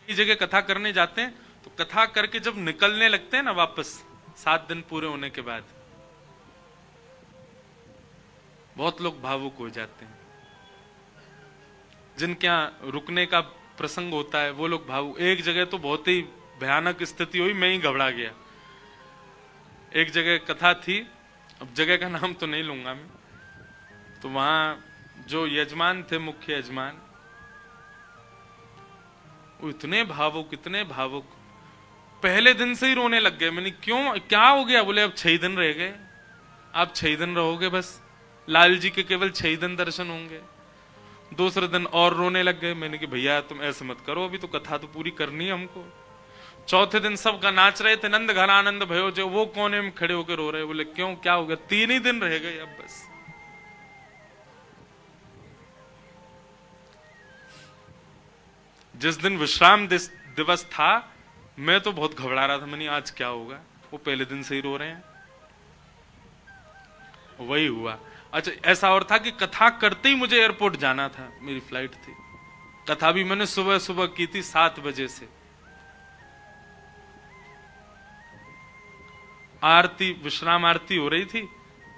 कई जगह कथा करने जाते हैं तो कथा करके जब निकलने लगते हैं ना वापस 7 दिन पूरे होने के बाद, बहुत लोग भावुक हो जाते हैं। जिनके यहाँ रुकने का प्रसंग होता है वो लोग भावुक। एक जगह तो बहुत ही भयानक स्थिति हुई, मैं ही घबरा गया। एक जगह कथा थी, अब जगह का नाम तो नहीं लूंगा मैं, तो वहां जो यजमान थे, मुख्य यजमान, वो इतने भावुक, पहले दिन से ही रोने लग गए। मैंने क्यों, क्या हो गया? बोले अब 6 दिन रह गए, आप 6 दिन रहोगे बस, लाल जी के केवल 6 दिन दर्शन होंगे। दूसरे दिन और रोने लग गए। मैंने कि भैया तुम ऐसे मत करो, अभी तो कथा तो पूरी करनी है हमको। चौथे दिन सब का नाच रहे थे, नंद घन आनंद भयो, जो वो कोने में खड़े होकर रो रहे। बोले क्यों, क्या हो गया? 3 ही दिन रह गए अब बस। जिस दिन विश्राम दिवस था, मैं तो बहुत घबरा रहा था। मैंने आज क्या होगा, वो पहले दिन से ही रो रहे हैं। वही हुआ। अच्छा, ऐसा और था कि कथा करते ही मुझे एयरपोर्ट जाना था, मेरी फ्लाइट थी। कथा भी मैंने सुबह सुबह की थी 7 बजे से। आरती, विश्राम आरती हो रही थी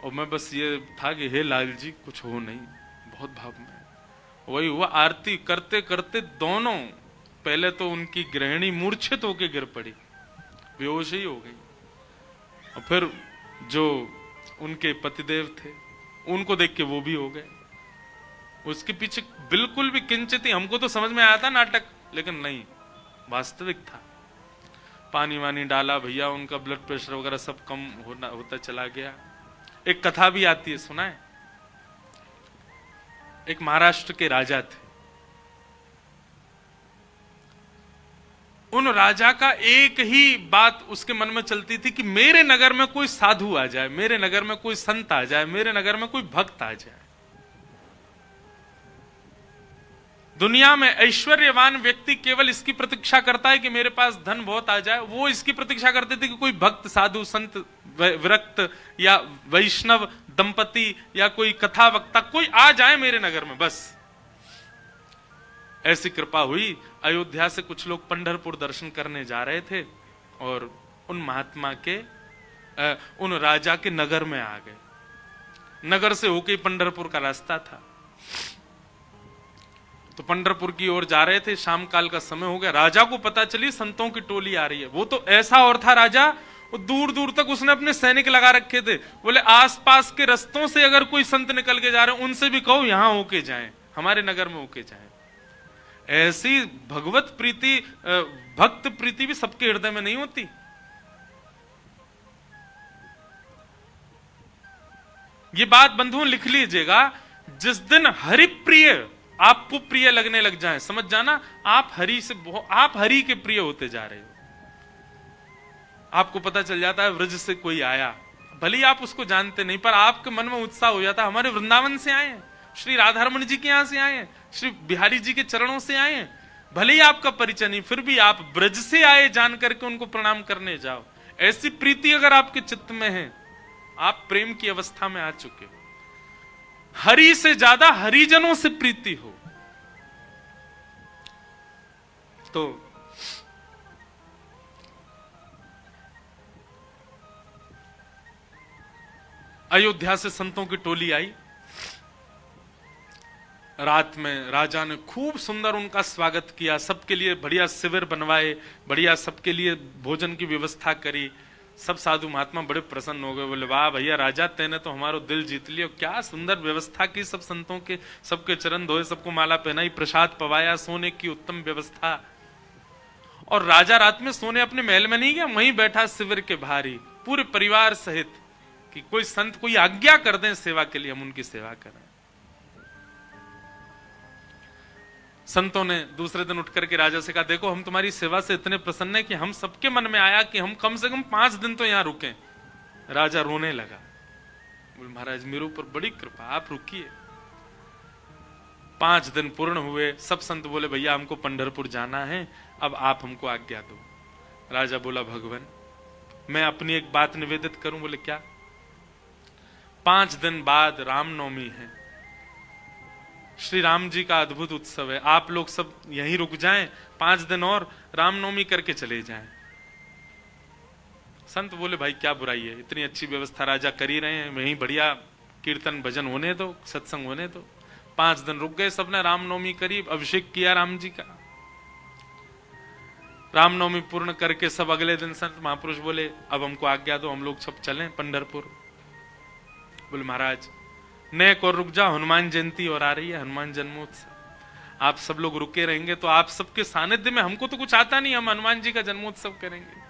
और मैं बस ये था कि हे लाल जी कुछ हो नहीं, बहुत भाव में। वही हुआ, आरती करते करते दोनों, पहले तो उनकी गृहिणी मूर्छित होकर गिर पड़ी, बेहोश ही हो गई। और फिर जो उनके पतिदेव थे उनको देख के वो भी हो गए। उसके पीछे बिल्कुल भी किंचित ही, हमको तो समझ में आया था नाटक, लेकिन नहीं, वास्तविक था। पानी वानी डाला भैया, उनका ब्लड प्रेशर वगैरह सब कम होता चला गया। एक कथा भी आती है, सुना है? एक महाराष्ट्र के राजा थे। उन राजा का एक ही बात उसके मन में चलती थी कि मेरे नगर में कोई साधु आ जाए, मेरे नगर में कोई संत आ जाए, मेरे नगर में कोई भक्त आ जाए। दुनिया में ऐश्वर्यवान व्यक्ति केवल इसकी प्रतीक्षा करता है कि मेरे पास धन बहुत आ जाए। वो इसकी प्रतीक्षा करते थे कि कोई भक्त, साधु, संत, विरक्त या वैष्णव दंपति या कोई कथा वक्ता कोई आ जाए मेरे नगर में, बस। ऐसी कृपा हुई। अयोध्या से कुछ लोग पंढरपुर दर्शन करने जा रहे थे और उन महात्मा के, उन राजा के नगर में आ गए। नगर से होके पंढरपुर का रास्ता था, तो पंढरपुर की ओर जा रहे थे। शाम काल का समय हो गया। राजा को पता चली संतों की टोली आ रही है। वो तो ऐसा और था राजा, वो दूर दूर तक उसने अपने सैनिक लगा रखे थे। बोले आसपास के रस्तों से अगर कोई संत निकल के जा रहे हैं, उनसे भी कहो यहां होके जाएं, हमारे नगर में होके जाएं। ऐसी भगवत प्रीति, भक्त प्रीति भी सबके हृदय में नहीं होती। ये बात बंधुओं लिख लीजिएगा, जिस दिन हरिप्रिय आपको प्रिय लगने लग जाए, समझ जाना आप हरि से, आप हरि के प्रिय होते जा रहे हो। आपको पता चल जाता है व्रज से कोई आया, भले ही आप उसको जानते नहीं, पर आपके मन में उत्साह हो जाता है, हमारे वृंदावन से आए हैं, श्री राधारमण जी के यहां से आए हैं, श्री बिहारी जी के चरणों से आए हैं। भले ही आपका परिचय नहीं, फिर भी आप ब्रज से आए जान करके उनको प्रणाम करने जाओ। ऐसी प्रीति अगर आपके चित्त में है, आप प्रेम की अवस्था में आ चुके हो। हरि से ज्यादा हरिजनों से प्रीति हो तो अयोध्या से संतों की टोली आई। रात में राजा ने खूब सुंदर उनका स्वागत किया, सबके लिए बढ़िया शिविर बनवाए, बढ़िया सबके लिए भोजन की व्यवस्था करी। सब साधु महात्मा बड़े प्रसन्न हो गए। बोले वाह भैया राजा, तेने तो हमारो दिल जीत लिया, क्या सुंदर व्यवस्था की, सब संतों के, सबके चरण धोए, सबको माला पहनाई, प्रसाद पवाया, सोने की उत्तम व्यवस्था। और राजा रात में सोने अपने महल में नहीं गया, वहीं बैठा शिविर के बाहर ही पूरे परिवार सहित, कि कोई संत कोई आज्ञा कर दें सेवा के लिए, हम उनकी सेवा करें। संतों ने दूसरे दिन उठ करके राजा से कहा, देखो हम तुम्हारी सेवा से इतने प्रसन्न हैं कि हम सबके मन में आया कि हम कम से कम 5 दिन तो यहां रुकें। राजा रोने लगा, बोले महाराज मेरे ऊपर बड़ी कृपा, आप रुकिए। 5 दिन पूर्ण हुए। सब संत बोले भैया हमको पंढरपुर जाना है, अब आप हमको आज्ञा दो। राजा बोला भगवान मैं अपनी एक बात निवेदित करूं। बोले क्या? 5 दिन बाद रामनवमी है, श्री राम जी का अद्भुत उत्सव है, आप लोग सब यहीं रुक जाएं, 5 दिन और रामनवमी करके चले जाएं। संत बोले भाई क्या बुराई है, इतनी अच्छी व्यवस्था राजा कर ही रहे हैं, वहीं बढ़िया कीर्तन भजन होने दो, सत्संग होने दो। 5 दिन रुक गए, सबने रामनवमी करी, अभिषेक किया राम जी का। रामनवमी पूर्ण करके सब अगले दिन संत महापुरुष बोले अब हमको आज्ञा दो, हम लोग सब चलें पंढरपुर। बोले महाराज नेक और रुक जाओ, हनुमान जयंती और आ रही है, हनुमान जन्मोत्सव, आप सब लोग रुके रहेंगे तो आप सबके सानिध्य में, हमको तो कुछ आता नहीं, हम हनुमान जी का जन्मोत्सव करेंगे।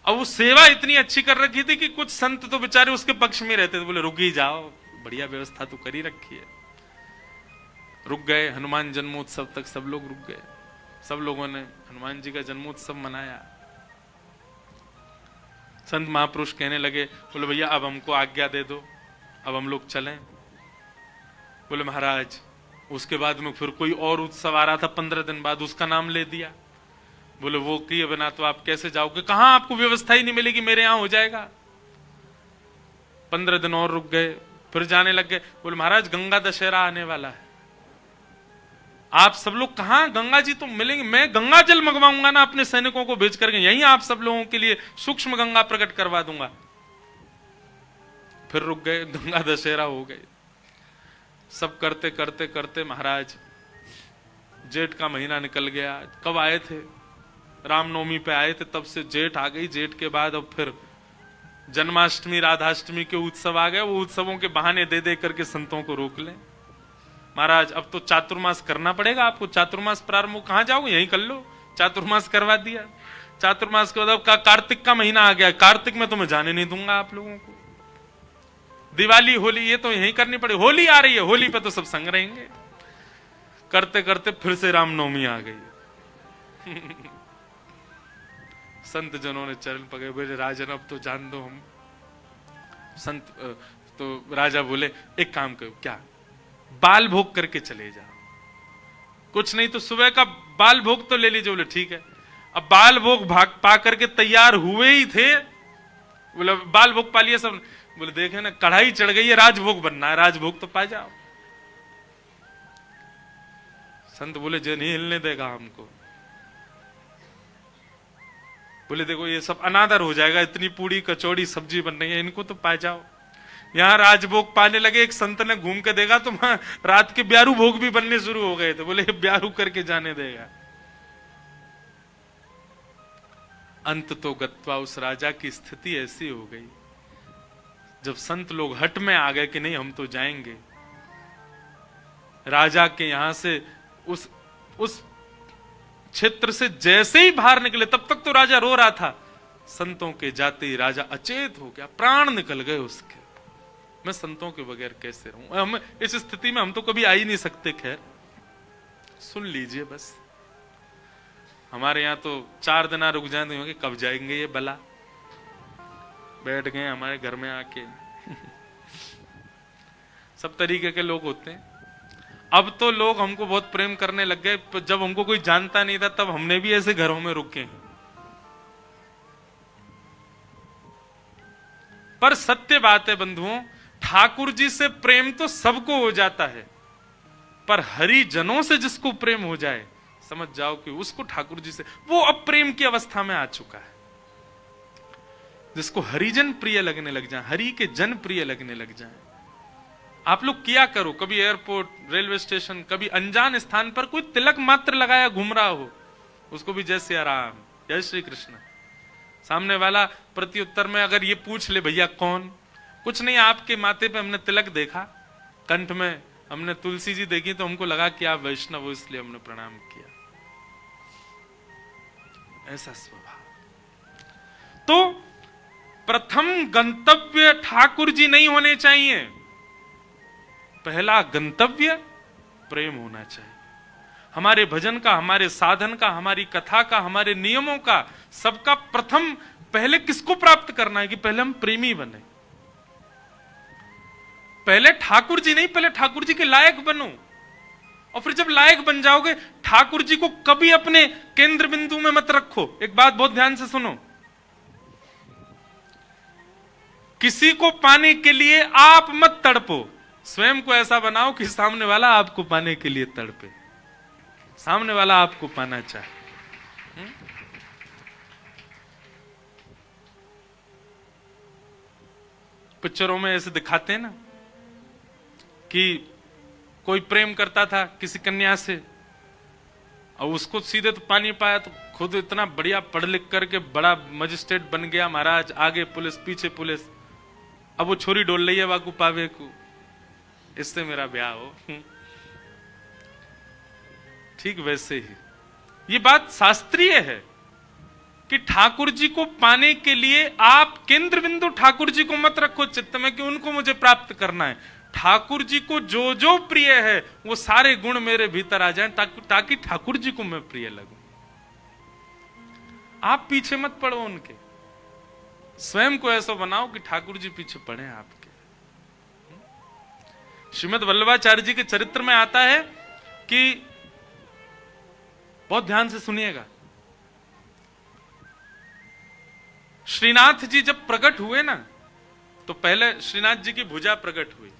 अब वो सेवा इतनी अच्छी कर रखी थी कि कुछ संत तो बेचारे उसके पक्ष में रहते थे, बोले रुक ही जाओ, बढ़िया व्यवस्था तो करी रखी है। रुक गए, हनुमान जन्मोत्सव तक सब लोग रुक गए, सब लोगों ने हनुमान जी का जन्मोत्सव मनाया। संत महापुरुष कहने लगे, बोले भैया अब हमको आज्ञा दे दो, अब हम लोग चलें। बोले महाराज उसके बाद में फिर कोई और उत्सव आ रहा था 15 दिन बाद, उसका नाम ले दिया। बोले वो किए बिना तो आप कैसे जाओगे, कहां आपको व्यवस्था ही नहीं मिलेगी, मेरे यहां हो जाएगा। 15 दिन और रुक गए, फिर जाने लग गए। बोले महाराज गंगा दशहरा आने वाला है, आप सब लोग कहां, गंगा जी तो मिलेंगे, मैं गंगा जल मंगवाऊंगा ना अपने सैनिकों को भेज करके, यहीं आप सब लोगों के लिए सूक्ष्म गंगा प्रकट करवा दूंगा। फिर रुक गए, गंगा दशहरा हो गए। सब करते करते करते महाराज जेठ का महीना निकल गया। कब आए थे, रामनवमी पे आए थे, तब से जेठ आ गई। जेठ के बाद अब फिर जन्माष्टमी राधाष्टमी के उत्सव आ गए। वो उत्सवों के बहाने दे दे करके संतों को रोक लें। महाराज अब तो चातुर्मास करना पड़ेगा आपको, चातुर्मास प्रारंभ, कहां जाओगे, यहीं कर लो। चातुर्मास करवा दिया। चातुर्मास के बाद कार्तिक का महीना आ गया, कार्तिक में तो मैं जाने नहीं दूंगा आप लोगों को। दिवाली होली ये तो यहीं करनी पड़ेगी, होली आ रही है, होली पे तो सब संग रहेंगे। करते करते फिर से रामनवमी आ गई। संत जनों ने चरण पकड़े, बोले राजन अब तो जान दो हम। संत तो राजा बोले एक काम करो, क्या बाल भोग करके चले जाओ, कुछ नहीं तो सुबह का बाल भोग तो ले लीजिए। बोले ठीक है। अब बाल भोग भाग पा करके तैयार हुए ही थे, बोले बाल भोग पा लिया सब। बोले देखे ना कढ़ाई चढ़ गई है, राजभोग बनना है, राजभोग तो पा जाओ। संत बोले जो नहीं हिलने देगा हमको। बोले देखो ये सब अनादर हो जाएगा, इतनी पूड़ी कचौड़ी सब्जी बन रही है, इनको तो पा जाओ। यहां राजभोग पाने लगे, एक संत ने घूम के देखा तो रात के ब्यारू भोग भी बनने शुरू हो गए थे। बोले ब्यारू करके जाने देगा। अंत तो गत्वा उस राजा की स्थिति ऐसी हो गई, जब संत लोग हट में आ गए कि नहीं हम तो जाएंगे। राजा के यहां से उस क्षेत्र से जैसे ही बाहर निकले, तब तक तो राजा रो रहा था, संतों के जाते ही राजा अचेत हो गया, प्राण निकल गए उसके। मैं संतों के बगैर कैसे रहूं, हम इस स्थिति में हम तो कभी आ ही नहीं सकते। खैर सुन लीजिए, बस हमारे यहां तो 4 दिन रुक जाए तो कब जाएंगे ये बला, बैठ गए हमारे घर में आके। सब तरीके के लोग होते हैं। अब तो लोग हमको बहुत प्रेम करने लग गए, जब हमको कोई जानता नहीं था तब हमने भी ऐसे घरों में रुके हैं। पर सत्य बात है बंधुओं, ठाकुर जी से प्रेम तो सबको हो जाता है, पर हरिजनों से जिसको प्रेम हो जाए समझ जाओ कि उसको ठाकुर जी से वो अब प्रेम की अवस्था में आ चुका है। जिसको हरिजन प्रिय लगने लग जाए, हरि के जन प्रिय लगने लग जाए। आप लोग किया करो, कभी एयरपोर्ट, रेलवे स्टेशन, कभी अनजान स्थान पर कोई तिलक मात्र लगाया घूम रहा हो, उसको भी जय सिया राम, जय श्री कृष्ण। सामने वाला प्रत्युत्तर में अगर ये पूछ ले भैया कौन, कुछ नहीं आपके माथे पे हमने तिलक देखा, कंठ में हमने तुलसी जी देखी तो हमको लगा कि आप वैष्णव हो इसलिए हमने प्रणाम किया। ऐसा स्वभाव। तो प्रथम गंतव्य ठाकुर जी नहीं होने चाहिए, पहला गंतव्य प्रेम होना चाहिए। हमारे भजन का, हमारे साधन का, हमारी कथा का, हमारे नियमों का, सबका प्रथम पहले किसको प्राप्त करना है कि पहले हम प्रेमी बने। पहले ठाकुर जी नहीं, पहले ठाकुर जी के लायक बनो, और फिर जब लायक बन जाओगे ठाकुर जी को कभी अपने केंद्र बिंदु में मत रखो। एक बात बहुत ध्यान से सुनो, किसी को पाने के लिए आप मत तड़पो, स्वयं को ऐसा बनाओ कि सामने वाला आपको पाने के लिए तड़पे, सामने वाला आपको पाना चाहे। पिक्चरों में ऐसे दिखाते हैं ना कि कोई प्रेम करता था किसी कन्या से और उसको सीधे तो पानी पाया, तो खुद इतना बढ़िया पढ़ लिख करके बड़ा मजिस्ट्रेट बन गया महाराज, आगे पुलिस पीछे पुलिस, अब वो छोरी डोल रही है वाकू पावे को, इससे मेरा ब्याह हो। ठीक वैसे ही ये बात शास्त्रीय है कि ठाकुर जी को पाने के लिए आप केंद्र बिंदु ठाकुर जी को मत रखो चित्त में कि उनको मुझे प्राप्त करना है। ठाकुर जी को जो जो प्रिय है वो सारे गुण मेरे भीतर आ जाएं ताकि ठाकुर जी को मैं प्रिय लगूं। आप पीछे मत पड़ो उनके, स्वयं को ऐसा बनाओ कि ठाकुर जी पीछे पड़े आपके। श्रीमद् वल्लभाचार्य जी के चरित्र में आता है कि, बहुत ध्यान से सुनिएगा, श्रीनाथ जी जब प्रकट हुए ना तो पहले श्रीनाथ जी की भुजा प्रकट हुई,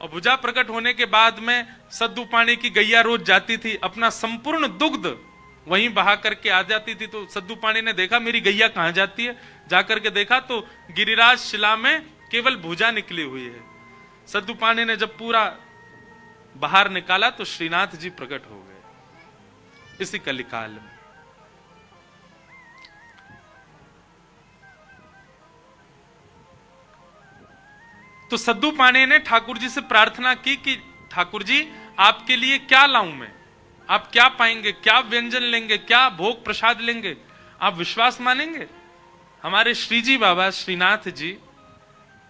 और भुजा प्रकट होने के बाद में सद्दू पानी की गैया रोज जाती थी, अपना संपूर्ण दुग्ध वहीं बहा करके आ जाती थी। तो सद्दू पानी ने देखा मेरी गैया कहां जाती है, जाकर के देखा तो गिरिराज शिला में केवल भुजा निकली हुई है। सद्दू पानी ने जब पूरा बाहर निकाला तो श्रीनाथ जी प्रकट हो गए इसी कलिकाल में। तो सद्दू पानी ने ठाकुर जी से प्रार्थना की कि ठाकुर जी आपके लिए क्या लाऊं मैं, आप क्या पाएंगे, क्या व्यंजन लेंगे, क्या भोग प्रसाद लेंगे, आप विश्वास मानेंगे। हमारे श्री जी बाबा श्रीनाथ जी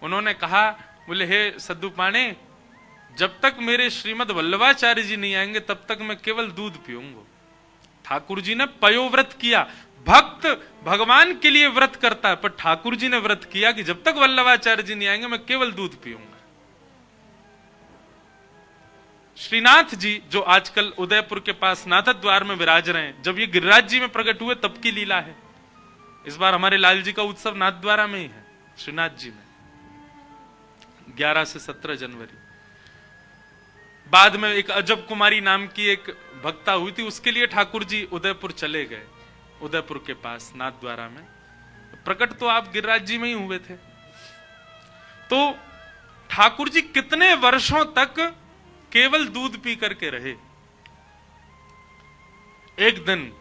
उन्होंने कहा, बोले हे सद्दू पानी, जब तक मेरे श्रीमद् वल्लभाचार्य जी नहीं आएंगे तब तक मैं केवल दूध पीऊंगा। ठाकुर जी ने पयोव्रत किया। भक्त भगवान के लिए व्रत करता है, पर ठाकुर जी ने व्रत किया कि जब तक वल्लभाचार्य जी नहीं आएंगे मैं केवल दूध पीऊंगा। श्रीनाथ जी जो आजकल उदयपुर के पास नाथक द्वार में विराज रहे हैं, जब ये गिरिराज जी में प्रकट हुए तब की लीला है। इस बार हमारे लाल जी का उत्सव नाथ द्वारा में ही है, श्रीनाथ जी में 11 से 17 जनवरी। बाद में एक अजब कुमारी नाम की एक भक्ता हुई थी, उसके लिए ठाकुर जी उदयपुर चले गए, उदयपुर के पास नाथ द्वारा में। प्रकट तो आप गिरिराज जी में ही हुए थे। तो ठाकुर जी कितने वर्षों तक केवल दूध पी करके रहे। एक दिन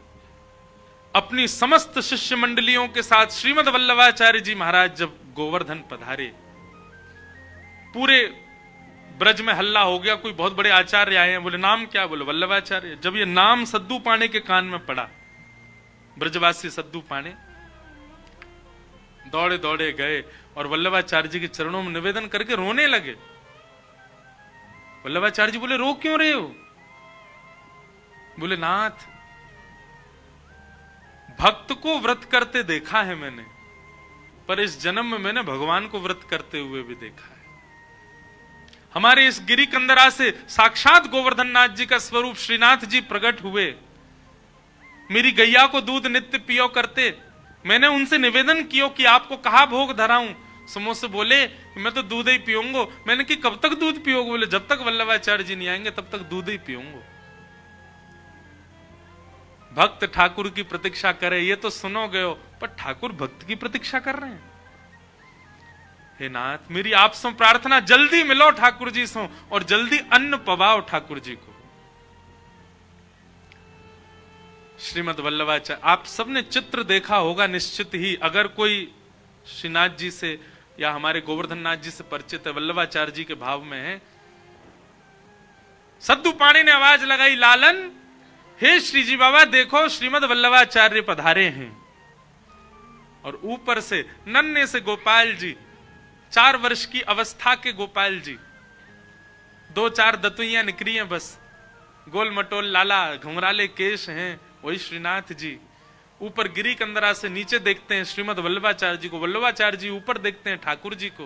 अपनी समस्त शिष्य मंडलियों के साथ श्रीमद् वल्लभाचार्य जी महाराज जब गोवर्धन पधारे, पूरे ब्रज में हल्ला हो गया, कोई बहुत बड़े आचार्य आए हैं, बोले नाम क्या, बोले वल्लभाचार्य। जब ये नाम सद्दू पाने के कान में पड़ा, ब्रजवासी सद्दू पाने दौड़े दौड़े गए और वल्लभाचार्य जी के चरणों में निवेदन करके रोने लगे। वल्लभाचार्य जी बोले रो क्यों रहे हो? बोले नाथ, भक्त को व्रत करते देखा है मैंने, पर इस जन्म में मैंने भगवान को व्रत करते हुए भी देखा है। हमारे इस गिरी कंदरा से साक्षात गोवर्धन नाथ जी का स्वरूप श्रीनाथ जी प्रकट हुए। मेरी गैया को दूध नित्य पियो करते, मैंने उनसे निवेदन किया कि आपको कहा भोग धराऊं। समोसे बोले मैं तो दूध ही पीऊंगा। मैंने कि कब तक दूध पियोगे? बोले जब तक वल्लभाचार्य जी नहीं आएंगे तब तक दूध ही पीऊंगा। भक्त ठाकुर की प्रतीक्षा करे ये तो सुनोगे हो, पर ठाकुर भक्त की प्रतीक्षा कर रहे हैं। हे नाथ, मेरी आपसे प्रार्थना, जल्दी मिलो ठाकुर जी से और जल्दी अन्न पवाओ ठाकुर जी को। श्रीमद् वल्लभाचार्य, आप सबने चित्र देखा होगा निश्चित ही, अगर कोई श्रीनाथ जी से या हमारे गोवर्धन नाथ जी से परिचित है, वल्लभाचार्य जी के भाव में है। सद्दू पाणी ने आवाज लगाई, लालन, हे श्री जी बाबा देखो श्रीमद् वल्लभाचार्य पधारे हैं। और ऊपर से नन्हे से गोपाल जी, 4 वर्ष की अवस्था के गोपाल जी, 2-4 दतुइयां निकली हैं बस, गोल मटोल लाला घुंघराले केश हैं, वही श्रीनाथ जी। ऊपर गिरी कंदरा से नीचे देखते हैं श्रीमद् वल्लभाचार्य जी को, वल्लभाचार्य जी ऊपर देखते हैं ठाकुर जी को,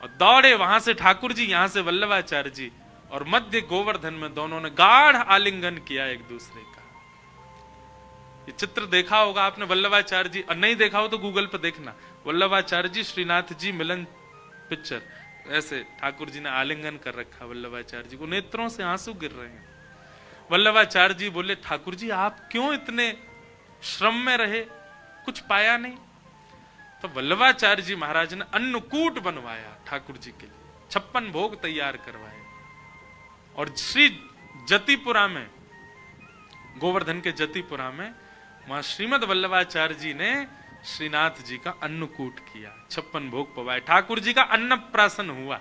और दौड़े वहां से ठाकुर जी, यहां से वल्लभाचार्य जी, और मध्य गोवर्धन में दोनों ने गाढ़ आलिंगन किया एक दूसरे का। ये चित्र देखा होगा आपने वल्लभाचार्य जी, और नहीं देखा हो तो गूगल पर देखना, वल्लभाचार्य जी श्रीनाथ जी मिलन पिक्चर, ऐसे ठाकुर जी ने आलिंगन कर रखा वल्लभाचार्य जी को, नेत्रों से आंसू गिर रहे हैं। वल्लभाचार्य जी बोले, ठाकुर जी आप क्यों इतने श्रम में रहे, कुछ पाया नहीं? तो वल्लभाचार्य जी महाराज ने अन्नकूट बनवाया ठाकुर जी के लिए, 56 भोग तैयार करवाए। और श्री जतिपुरा में, गोवर्धन के जतिपुरा में, वहां श्रीमद वल्लभाचार्य जी ने श्रीनाथ जी का अन्नकूट किया, 56 भोग पवाए, ठाकुर जी का अन्नप्राशन हुआ।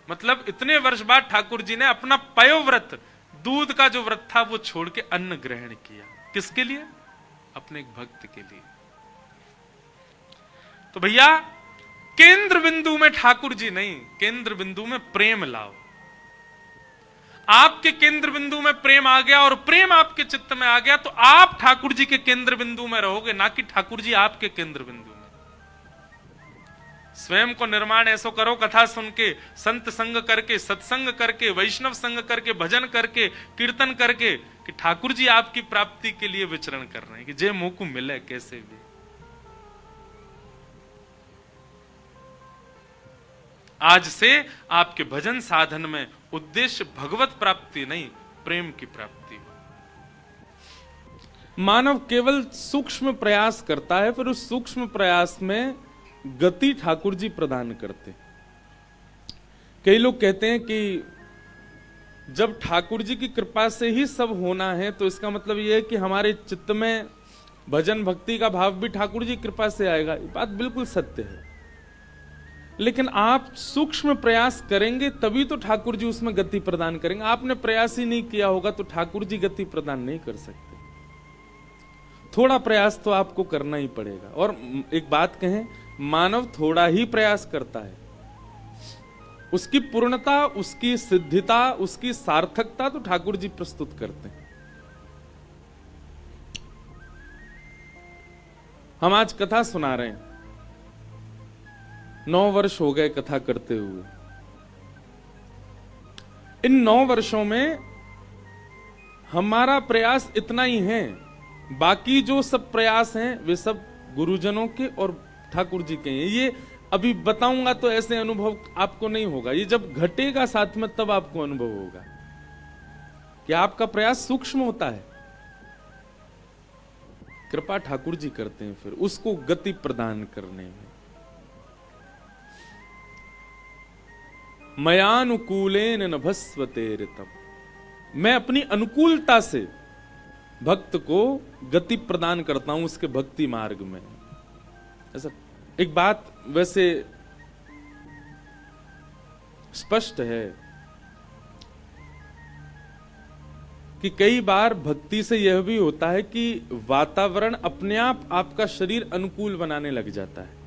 मतलब इतने वर्ष बाद ठाकुर जी ने अपना पयोव्रत, दूध का जो व्रत था वो छोड़ के अन्न ग्रहण किया। किसके लिए? अपने एक भक्त के लिए। तो भैया केंद्र बिंदु में ठाकुर जी नहीं, केंद्र बिंदु में प्रेम लाओ। आपके केंद्र बिंदु में प्रेम आ गया और प्रेम आपके चित्त में आ गया तो आप ठाकुर जी के केंद्र बिंदु में रहोगे, ना कि ठाकुर जी आपके केंद्र बिंदु में। स्वयं को निर्माण ऐसो करो, कथा सुन के, संत संग करके, सत्संग करके, वैष्णव संग करके, भजन करके, कीर्तन करके, कि ठाकुर जी आपकी प्राप्ति के लिए विचरण कर रहे हैं, कि जे मुंह को मिले कैसे भी। आज से आपके भजन साधन में उद्देश्य भगवत प्राप्ति नहीं, प्रेम की प्राप्ति हो। मानव केवल सूक्ष्म प्रयास करता है, फिर उस सूक्ष्म प्रयास में गति ठाकुर जी प्रदान करते। कई लोग कहते हैं कि जब ठाकुर जी की कृपा से ही सब होना है, तो इसका मतलब यह है कि हमारे चित्त में भजन भक्ति का भाव भी ठाकुर जी की कृपा से आएगा। ये बात बिल्कुल सत्य है, लेकिन आप सूक्ष्म प्रयास करेंगे तभी तो ठाकुर जी उसमें गति प्रदान करेंगे। आपने प्रयास ही नहीं किया होगा तो ठाकुर जी गति प्रदान नहीं कर सकते। थोड़ा प्रयास तो आपको करना ही पड़ेगा। और एक बात कहें, मानव थोड़ा ही प्रयास करता है, उसकी पूर्णता, उसकी सिद्धिता, उसकी सार्थकता तो ठाकुर जी प्रस्तुत करते हैं। हम आज कथा सुना रहे हैं, 9 वर्ष हो गए कथा करते हुए। इन 9 वर्षों में हमारा प्रयास इतना ही है, बाकी जो सब प्रयास हैं वे सब गुरुजनों के और ठाकुर जी के हैं। ये अभी बताऊंगा तो ऐसे अनुभव आपको नहीं होगा, ये जब घटेगा साथ में तब आपको अनुभव होगा कि आपका प्रयास सूक्ष्म होता है। कृपा ठाकुर जी करते हैं फिर उसको गति प्रदान करने में। मयानुकूलेन नभस्वते ऋतम, मैं अपनी अनुकूलता से भक्त को गति प्रदान करता हूं उसके भक्ति मार्ग में। ऐसा एक बात वैसे स्पष्ट है कि कई बार भक्ति से यह भी होता है कि वातावरण अपने आप आपका शरीर अनुकूल बनाने लग जाता है।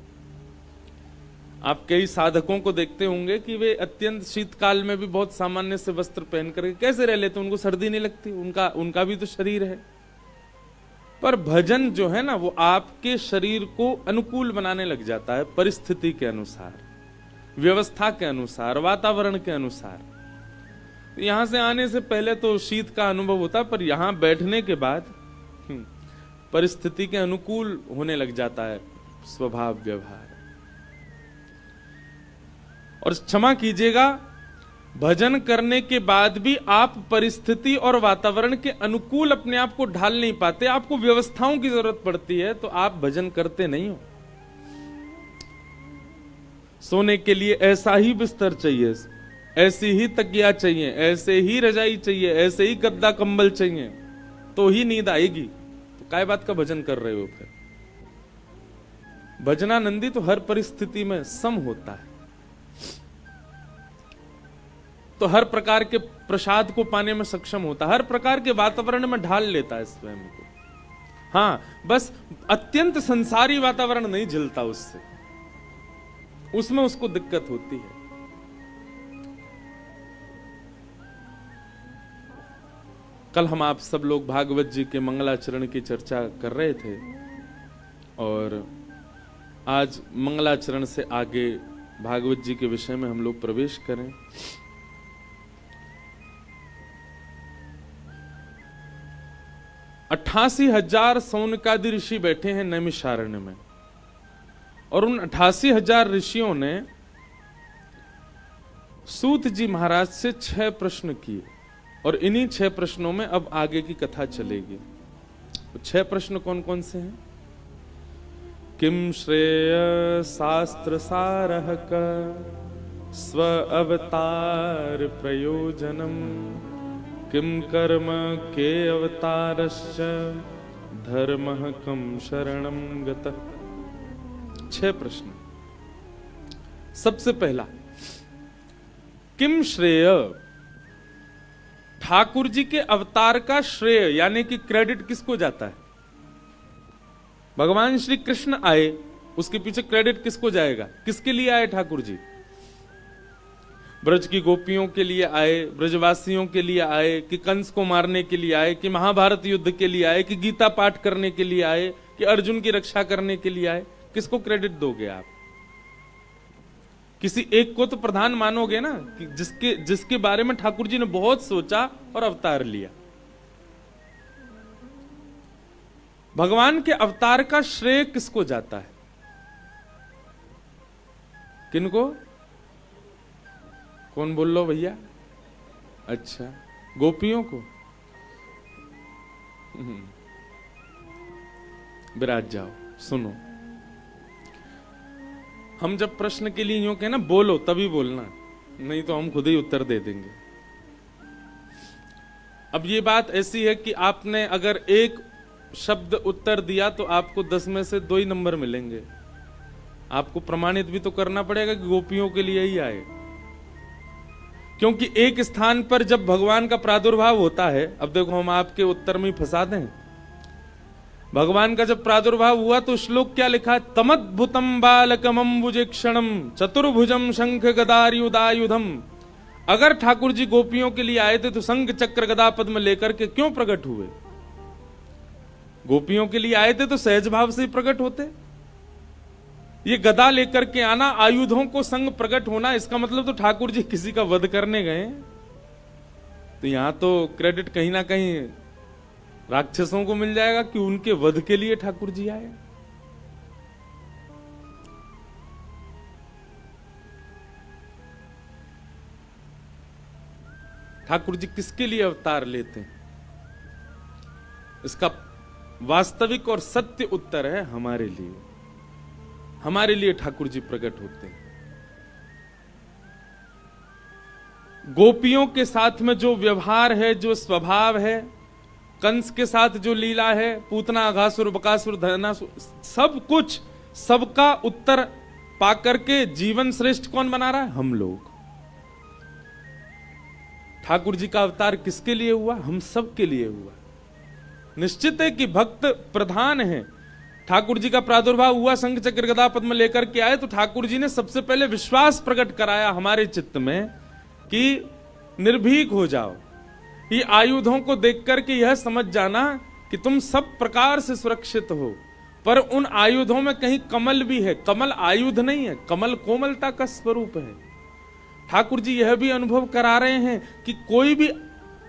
आप कई साधकों को देखते होंगे कि वे अत्यंत शीतकाल में भी बहुत सामान्य से वस्त्र पहन करके कैसे रह लेते, उनको सर्दी नहीं लगती, उनका भी तो शरीर है। पर भजन जो है ना वो आपके शरीर को अनुकूल बनाने लग जाता है, परिस्थिति के अनुसार, व्यवस्था के अनुसार, वातावरण के अनुसार। यहां से आने से पहले तो शीत का अनुभव होता, पर यहां बैठने के बाद परिस्थिति के अनुकूल होने लग जाता है स्वभाव व्यवहार। और क्षमा कीजिएगा, भजन करने के बाद भी आप परिस्थिति और वातावरण के अनुकूल अपने आप को ढाल नहीं पाते, आपको व्यवस्थाओं की जरूरत पड़ती है, तो आप भजन करते नहीं हो। सोने के लिए ऐसा ही बिस्तर चाहिए, ऐसी ही तकिया चाहिए, ऐसे ही रजाई चाहिए, ऐसे ही गद्दा कंबल चाहिए, तो ही नींद आएगी। तो काय बात का भजन कर रहे हो फिर? भजनानंदी तो हर परिस्थिति में सम होता है, तो हर प्रकार के प्रसाद को पाने में सक्षम होता है, हर प्रकार के वातावरण में ढाल लेता है स्वयं को। हाँ, बस अत्यंत संसारी वातावरण नहीं झेलता उससे, उसमें उसको दिक्कत होती है। कल हम आप सब लोग भागवत जी के मंगलाचरण की चर्चा कर रहे थे और आज मंगलाचरण से आगे भागवत जी के विषय में हम लोग प्रवेश करें। 88,000 सौनकादि ऋषि बैठे हैं नैमिषारण्य में, और उन 88,000 ऋषियों ने सूत जी महाराज से 6 प्रश्न किए और इन्हीं 6 प्रश्नों में अब आगे की कथा चलेगी। तो 6 प्रश्न कौन कौन से हैं? किम श्रेय शास्त्र सारः का स्व अवतार प्रयोजनम किम कर्म के अवतारश्च धर्मः कम शरणम गतः। 6 प्रश्न। सबसे पहला, किम श्रेय, ठाकुर जी के अवतार का श्रेय यानी कि क्रेडिट किसको जाता है? भगवान श्री कृष्ण आए, उसके पीछे क्रेडिट किसको जाएगा? किसके लिए आए ठाकुर जी? ब्रज की गोपियों के लिए आए, ब्रजवासियों के लिए आए, कि कंस को मारने के लिए आए, कि महाभारत युद्ध के लिए आए, कि गीता पाठ करने के लिए आए, कि अर्जुन की रक्षा करने के लिए आए? किसको क्रेडिट दोगे आप? किसी एक को तो प्रधान मानोगे ना, कि जिसके बारे में ठाकुर जी ने बहुत सोचा और अवतार लिया। भगवान के अवतार का श्रेय किसको जाता है? किनको? कौन बोल लो भैया? अच्छा, गोपियों को। विराज जाओ, सुनो। हम जब प्रश्न के लिए यूं कहें ना बोलो तभी बोलना, नहीं तो हम खुद ही उत्तर दे देंगे। अब ये बात ऐसी है कि आपने अगर एक शब्द उत्तर दिया तो आपको 10 में से 2 ही नंबर मिलेंगे। आपको प्रमाणित भी तो करना पड़ेगा कि गोपियों के लिए ही आए, क्योंकि एक स्थान पर जब भगवान का प्रादुर्भाव होता है, अब देखो हम आपके उत्तर में फंसा दें। भगवान का जब प्रादुर्भाव हुआ तो श्लोक क्या लिखा? तमद्भुतम बालकम अम्बुजेक्षणम चतुर्भुजम शंख गदायुधायुधम। अगर ठाकुर जी गोपियों के लिए आए थे तो शंख चक्र गदा पद्म लेकर के क्यों प्रकट हुए? गोपियों के लिए आए थे तो सहज भाव से प्रकट होते। ये गदा लेकर के आना, आयुधों को संग प्रकट होना, इसका मतलब तो ठाकुर जी किसी का वध करने गए। तो यहां तो क्रेडिट कहीं ना कहीं राक्षसों को मिल जाएगा कि उनके वध के लिए ठाकुर जी आए। ठाकुर जी किसके लिए अवतार लेते हैं? इसका वास्तविक और सत्य उत्तर है हमारे लिए। हमारे लिए ठाकुर जी प्रकट होते हैं। गोपियों के साथ में जो व्यवहार है, जो स्वभाव है, कंस के साथ जो लीला है, पूतना अघासुर बकासुर धनासुर, सब कुछ, सबका उत्तर पाकर के जीवन श्रेष्ठ कौन बना रहा है? हम लोग। ठाकुर जी का अवतार किसके लिए हुआ? हम सब के लिए हुआ। निश्चित है कि भक्त प्रधान है। ठाकुर जी का प्रादुर्भाव हुआ, शंख चक्र गदा पद्म लेकर के आए, तो ठाकुर जी ने सबसे पहले विश्वास प्रकट कराया हमारे चित्त में कि निर्भीक हो जाओ। ये आयुधों को देख करके यह समझ जाना कि तुम सब प्रकार से सुरक्षित हो, पर उन आयुधों में कहीं कमल भी है। कमल आयुध नहीं है, कमल कोमलता का स्वरूप है। ठाकुर जी यह भी अनुभव करा रहे हैं कि कोई भी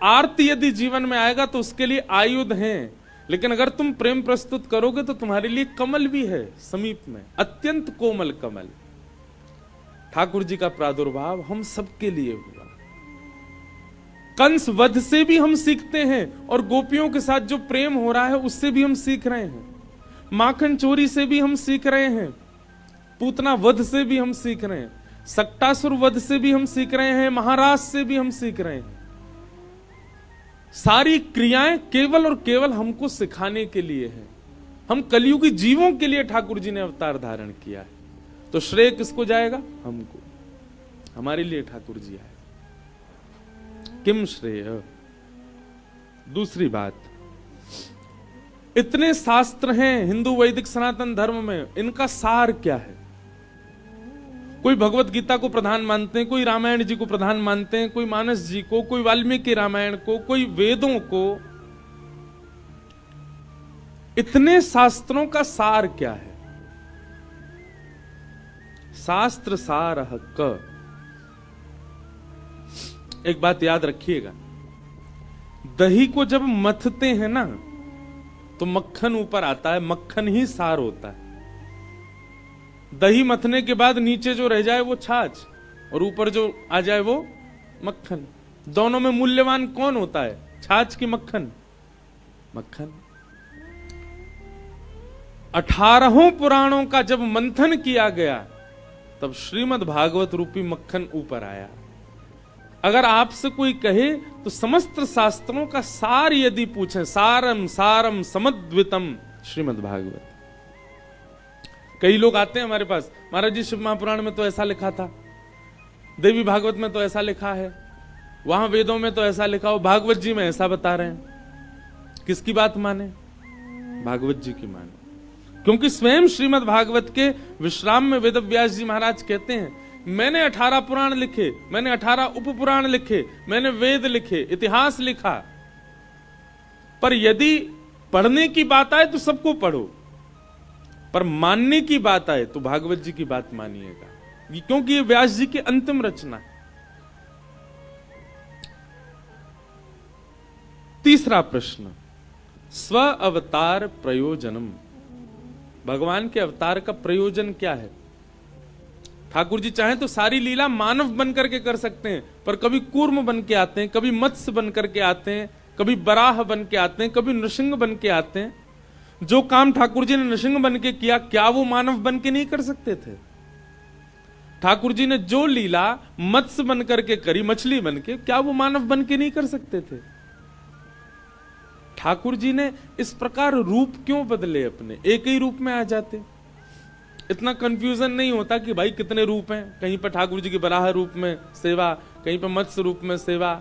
आरती यदि जीवन में आएगा तो उसके लिए आयुध हैं, लेकिन अगर तुम प्रेम प्रस्तुत करोगे तो तुम्हारे लिए कमल भी है समीप में, अत्यंत कोमल कमल। ठाकुर जी का प्रादुर्भाव हम सबके लिए हुआ। कंस वध से भी हम सीखते हैं और गोपियों के साथ जो प्रेम हो रहा है उससे भी हम सीख रहे हैं। माखन चोरी से भी हम सीख रहे हैं, पूतना वध से भी हम सीख रहे हैं, सक्टासुर वध से भी हम सीख रहे हैं, महाराज से भी हम सीख रहे हैं। सारी क्रियाएं केवल और केवल हमको सिखाने के लिए है। हम कलियुगी जीवों के लिए ठाकुर जी ने अवतार धारण किया है। तो श्रेय किसको जाएगा? हमको। हमारे लिए ठाकुर जी आए। किम श्रेय। दूसरी बात, इतने शास्त्र हैं हिंदू वैदिक सनातन धर्म में, इनका सार क्या है? कोई भगवत गीता को प्रधान मानते हैं, कोई रामायण जी को प्रधान मानते हैं, कोई मानस जी को, कोई वाल्मीकि रामायण को, कोई वेदों को। इतने शास्त्रों का सार क्या है? शास्त्र सारः क। एक बात याद रखिएगा, दही को जब मथते हैं ना तो मक्खन ऊपर आता है, मक्खन ही सार होता है। दही मथने के बाद नीचे जो रह जाए वो छाछ, और ऊपर जो आ जाए वो मक्खन। दोनों में मूल्यवान कौन होता है, छाछ की मक्खन? मक्खन। 18 पुराणों का जब मंथन किया गया तब श्रीमद् भागवत रूपी मक्खन ऊपर आया। अगर आपसे कोई कहे तो समस्त शास्त्रों का सार यदि पूछे, सारम सारम समद्वितम श्रीमद् भागवत। कई लोग आते हैं हमारे पास, महाराज जी शिव महापुराण में तो ऐसा लिखा था, देवी भागवत में तो ऐसा लिखा है, वहां वेदों में तो ऐसा लिखा हो, भागवत जी में ऐसा बता रहे हैं। किसकी बात माने? भागवत जी की माने। क्योंकि स्वयं श्रीमद् भागवत के विश्राम में वेद व्यास जी महाराज कहते हैं, मैंने 18 पुराण लिखे, मैंने 18 उप पुराण लिखे, मैंने वेद लिखे, इतिहास लिखा, पर यदि पढ़ने की बात आए तो सबको पढ़ो, पर मानने की बात आए तो भागवत जी की बात मानिएगा, क्योंकि ये व्यास जी की अंतिम रचना है। तीसरा प्रश्न, स्व अवतार प्रयोजनम। भगवान के अवतार का प्रयोजन क्या है? ठाकुर जी चाहें तो सारी लीला मानव बन करके कर सकते हैं, पर कभी कूर्म बन के आते हैं, कभी मत्स्य बन करके आते हैं, कभी बराह बन के आते हैं, कभी नृसिंह बन के आते हैं। जो काम ठाकुर जी ने नृसिंह बन के किया, क्या वो मानव बन के नहीं कर सकते थे? ठाकुर जी ने जो लीला मत्स्य बन करके करी, मछली बन के, क्या वो मानव बन के नहीं कर सकते थे? ठाकुर जी ने इस प्रकार रूप क्यों बदले अपने? एक ही रूप में आ जाते, इतना कंफ्यूजन नहीं होता कि भाई कितने रूप हैं। कहीं पर ठाकुर जी की बराह रूप में सेवा, कहीं पर मत्स्य रूप में सेवा।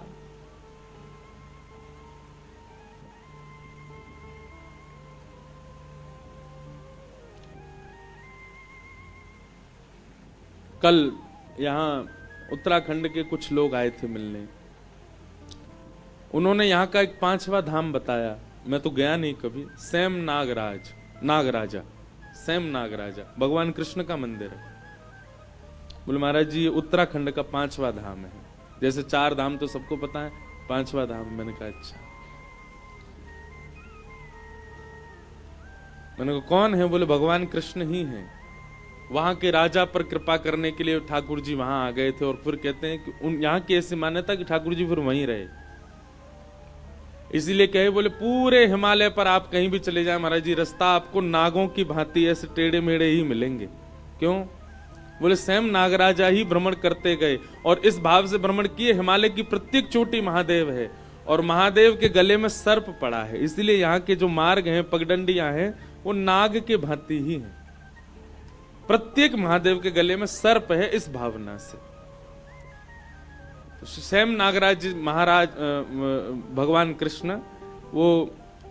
कल यहां उत्तराखंड के कुछ लोग आए थे मिलने, उन्होंने यहाँ का एक 5वां धाम बताया, मैं तो गया नहीं कभी। सैम नागराजा, सैम नागराजा भगवान कृष्ण का मंदिर है। बोले महाराज जी ये उत्तराखंड का 5वां धाम है। जैसे 4 धाम तो सबको पता है, 5वां धाम। मैंने कहा अच्छा। मैंने कहा कौन है? बोले भगवान कृष्ण ही हैं। वहां के राजा पर कृपा करने के लिए ठाकुर जी वहां आ गए थे, और फिर कहते हैं कि यहाँ की ऐसी मान्यता कि ठाकुर जी फिर वहीं रहे, इसीलिए कहे बोले पूरे हिमालय पर आप कहीं भी चले जाए महाराज जी, रास्ता आपको नागों की भांति ऐसे टेढ़े मेढ़े ही मिलेंगे। क्यों? बोले स्वयं नागराजा ही भ्रमण करते गए, और इस भाव से भ्रमण किए, हिमालय की प्रत्येक चोटी महादेव है, और महादेव के गले में सर्प पड़ा है, इसलिए यहाँ के जो मार्ग हैं, पगडंडियां हैं, वो नाग के भांति ही हैं। प्रत्येक महादेव के गले में सर्प है, इस भावना से स्वयं नागराज महाराज भगवान कृष्ण वो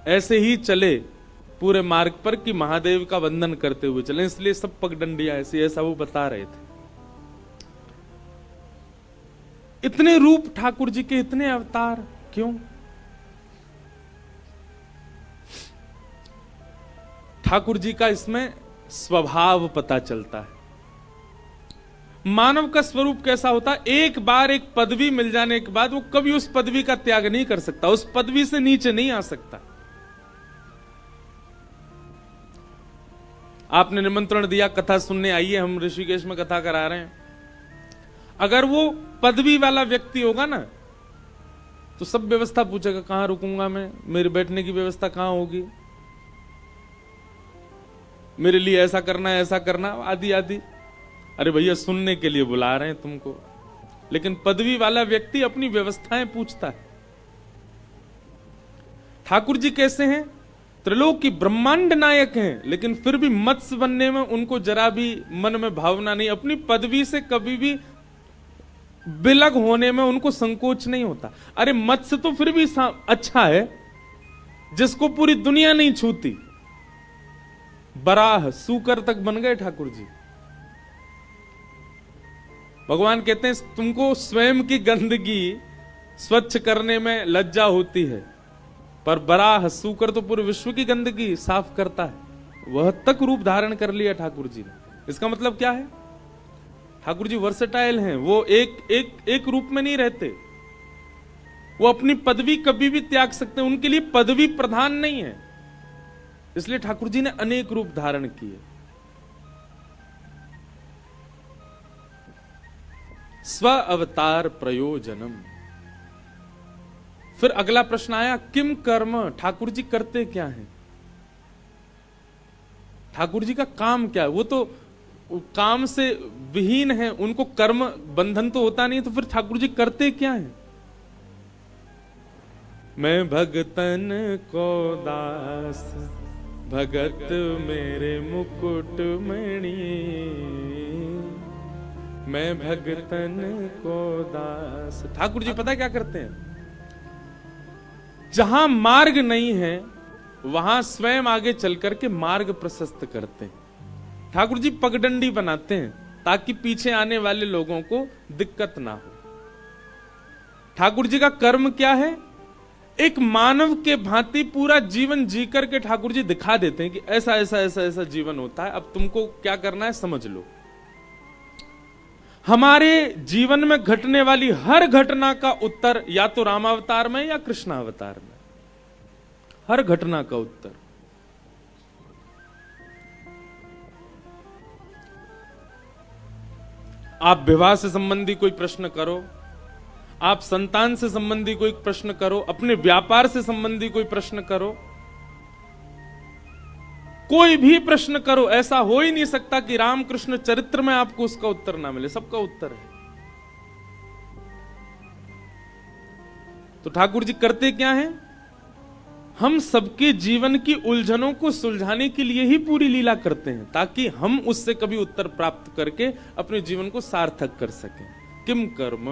ऐसे ही चले पूरे मार्ग पर कि महादेव का वंदन करते हुए चले, इसलिए सब पगडंडियां ऐसी, ऐसा वो बता रहे थे। इतने रूप ठाकुर जी के, इतने अवतार क्यों? ठाकुर जी का इसमें स्वभाव पता चलता है। मानव का स्वरूप कैसा होता है? एक बार एक पदवी मिल जाने के बाद वो कभी उस पदवी का त्याग नहीं कर सकता, उस पदवी से नीचे नहीं आ सकता। आपने निमंत्रण दिया कथा सुनने आइए, हम ऋषिकेश में कथा करा रहे हैं। अगर वो पदवी वाला व्यक्ति होगा ना, तो सब व्यवस्था पूछेगा, कहां रुकूंगा मैं, मेरे बैठने की व्यवस्था कहां होगी, मेरे लिए ऐसा करना है, ऐसा करना, आदि आदि। अरे भैया सुनने के लिए बुला रहे हैं तुमको। लेकिन पदवी वाला व्यक्ति अपनी व्यवस्थाएं पूछता है। ठाकुर जी कैसे हैं? त्रिलोकी ब्रह्मांड नायक हैं, लेकिन फिर भी मत्स्य बनने में उनको जरा भी मन में भावना नहीं, अपनी पदवी से कभी भी बिलग होने में उनको संकोच नहीं होता। अरे मत्स्य तो फिर भी अच्छा है, जिसको पूरी दुनिया नहीं छूती। बराह सूकर तक बन गए ठाकुर जी। भगवान कहते हैं तुमको स्वयं की गंदगी स्वच्छ करने में लज्जा होती है, पर बराह सूकर तो पूरे विश्व की गंदगी साफ करता है। वह तक रूप धारण कर लिया ठाकुर जी ने। इसका मतलब क्या है? ठाकुर जी वर्सेटाइल हैं, वो एक रूप में नहीं रहते, वो अपनी पदवी कभी भी त्याग सकते हैं, उनके लिए पदवी प्रधान नहीं है। इसलिए ठाकुर जी ने अनेक रूप धारण किए। स्व अवतार प्रयोजनम। फिर अगला प्रश्न आया, किम कर्म, ठाकुर जी करते क्या हैं? ठाकुर जी का काम क्या है? वो तो काम से विहीन है, उनको कर्म बंधन तो होता नहीं, तो फिर ठाकुर जी करते क्या हैं? मैं भगतन को दास, भगत मेरे मुकुट मणि, मैं भगतन को दास। ठाकुर जी पता क्या करते हैं? जहां मार्ग नहीं है वहां स्वयं आगे चल करके मार्ग प्रशस्त करते हैं। ठाकुर जी पगडंडी बनाते हैं ताकि पीछे आने वाले लोगों को दिक्कत ना हो। ठाकुर जी का कर्म क्या है? एक मानव के भांति पूरा जीवन जी करके ठाकुर जी दिखा देते हैं कि ऐसा ऐसा ऐसा ऐसा जीवन होता है, अब तुमको क्या करना है समझ लो। हमारे जीवन में घटने वाली हर घटना का उत्तर या तो रामावतार में या कृष्णावतार में, हर घटना का उत्तर। आप विवाह से संबंधी कोई प्रश्न करो, आप संतान से संबंधी कोई प्रश्न करो, अपने व्यापार से संबंधी कोई प्रश्न करो, कोई भी प्रश्न करो, ऐसा हो ही नहीं सकता कि रामकृष्ण चरित्र में आपको उसका उत्तर ना मिले, सबका उत्तर है। तो ठाकुर जी करते क्या हैं? हम सबके जीवन की उलझनों को सुलझाने के लिए ही पूरी लीला करते हैं, ताकि हम उससे कभी उत्तर प्राप्त करके अपने जीवन को सार्थक कर सकें। किम कर्म।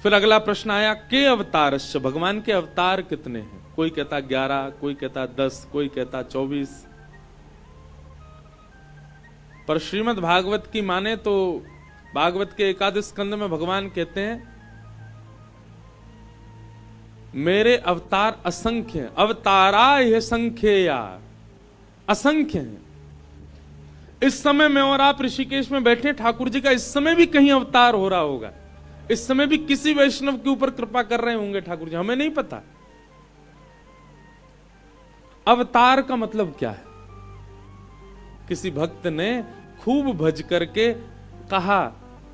फिर अगला प्रश्न आया, के अवतारश्च, भगवान के अवतार कितने हैं? कोई कहता 11, कोई कहता 10, कोई कहता 24। पर श्रीमद् भागवत की माने तो भागवत के एकादश स्कंद में भगवान कहते हैं मेरे अवतार असंख्य हैं, अवतारा यह संख्यया, असंख्य हैं। इस समय मैं और आप ऋषिकेश में बैठे, ठाकुर जी का इस समय भी कहीं अवतार हो रहा होगा, इस समय भी किसी वैष्णव के ऊपर कृपा कर रहे होंगे ठाकुर जी, हमें नहीं पता। अवतार का मतलब क्या है? किसी भक्त ने खूब भज करके कहा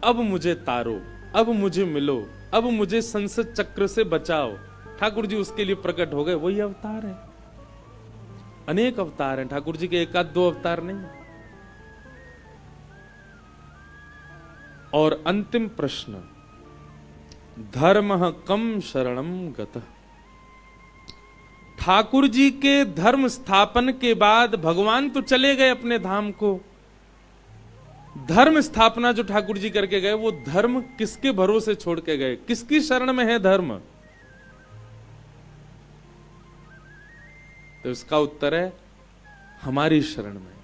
अब मुझे तारो, अब मुझे मिलो, अब मुझे संसद चक्र से बचाओ, ठाकुर जी उसके लिए प्रकट हो गए, वही अवतार है। अनेक अवतार हैं ठाकुर जी के, एक आध दो अवतार नहीं। और अंतिम प्रश्न, धर्म कम शरणम गतः। ठाकुर जी के धर्म स्थापन के बाद भगवान तो चले गए अपने धाम को, धर्म स्थापना जो ठाकुर जी करके गए वो धर्म किसके भरोसे छोड़ के गए? किसकी शरण में है धर्म? तो इसका उत्तर है हमारी शरण में।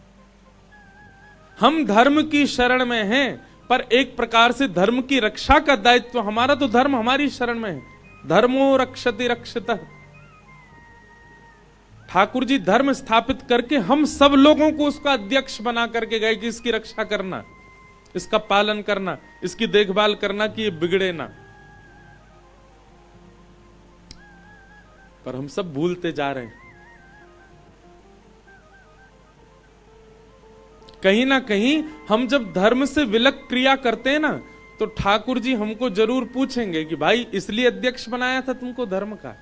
हम धर्म की शरण में हैं, पर एक प्रकार से धर्म की रक्षा का दायित्व हमारा, तो धर्म हमारी शरण में है। धर्मो रक्षति रक्षितः। ठाकुर जी धर्म स्थापित करके हम सब लोगों को उसका अध्यक्ष बना करके गए कि इसकी रक्षा करना, इसका पालन करना, इसकी देखभाल करना कि ये बिगड़े ना। पर हम सब भूलते जा रहे हैं। कहीं ना कहीं हम जब धर्म से विलक क्रिया करते हैं ना, तो ठाकुर जी हमको जरूर पूछेंगे कि भाई इसलिए अध्यक्ष बनाया था तुमको धर्म का।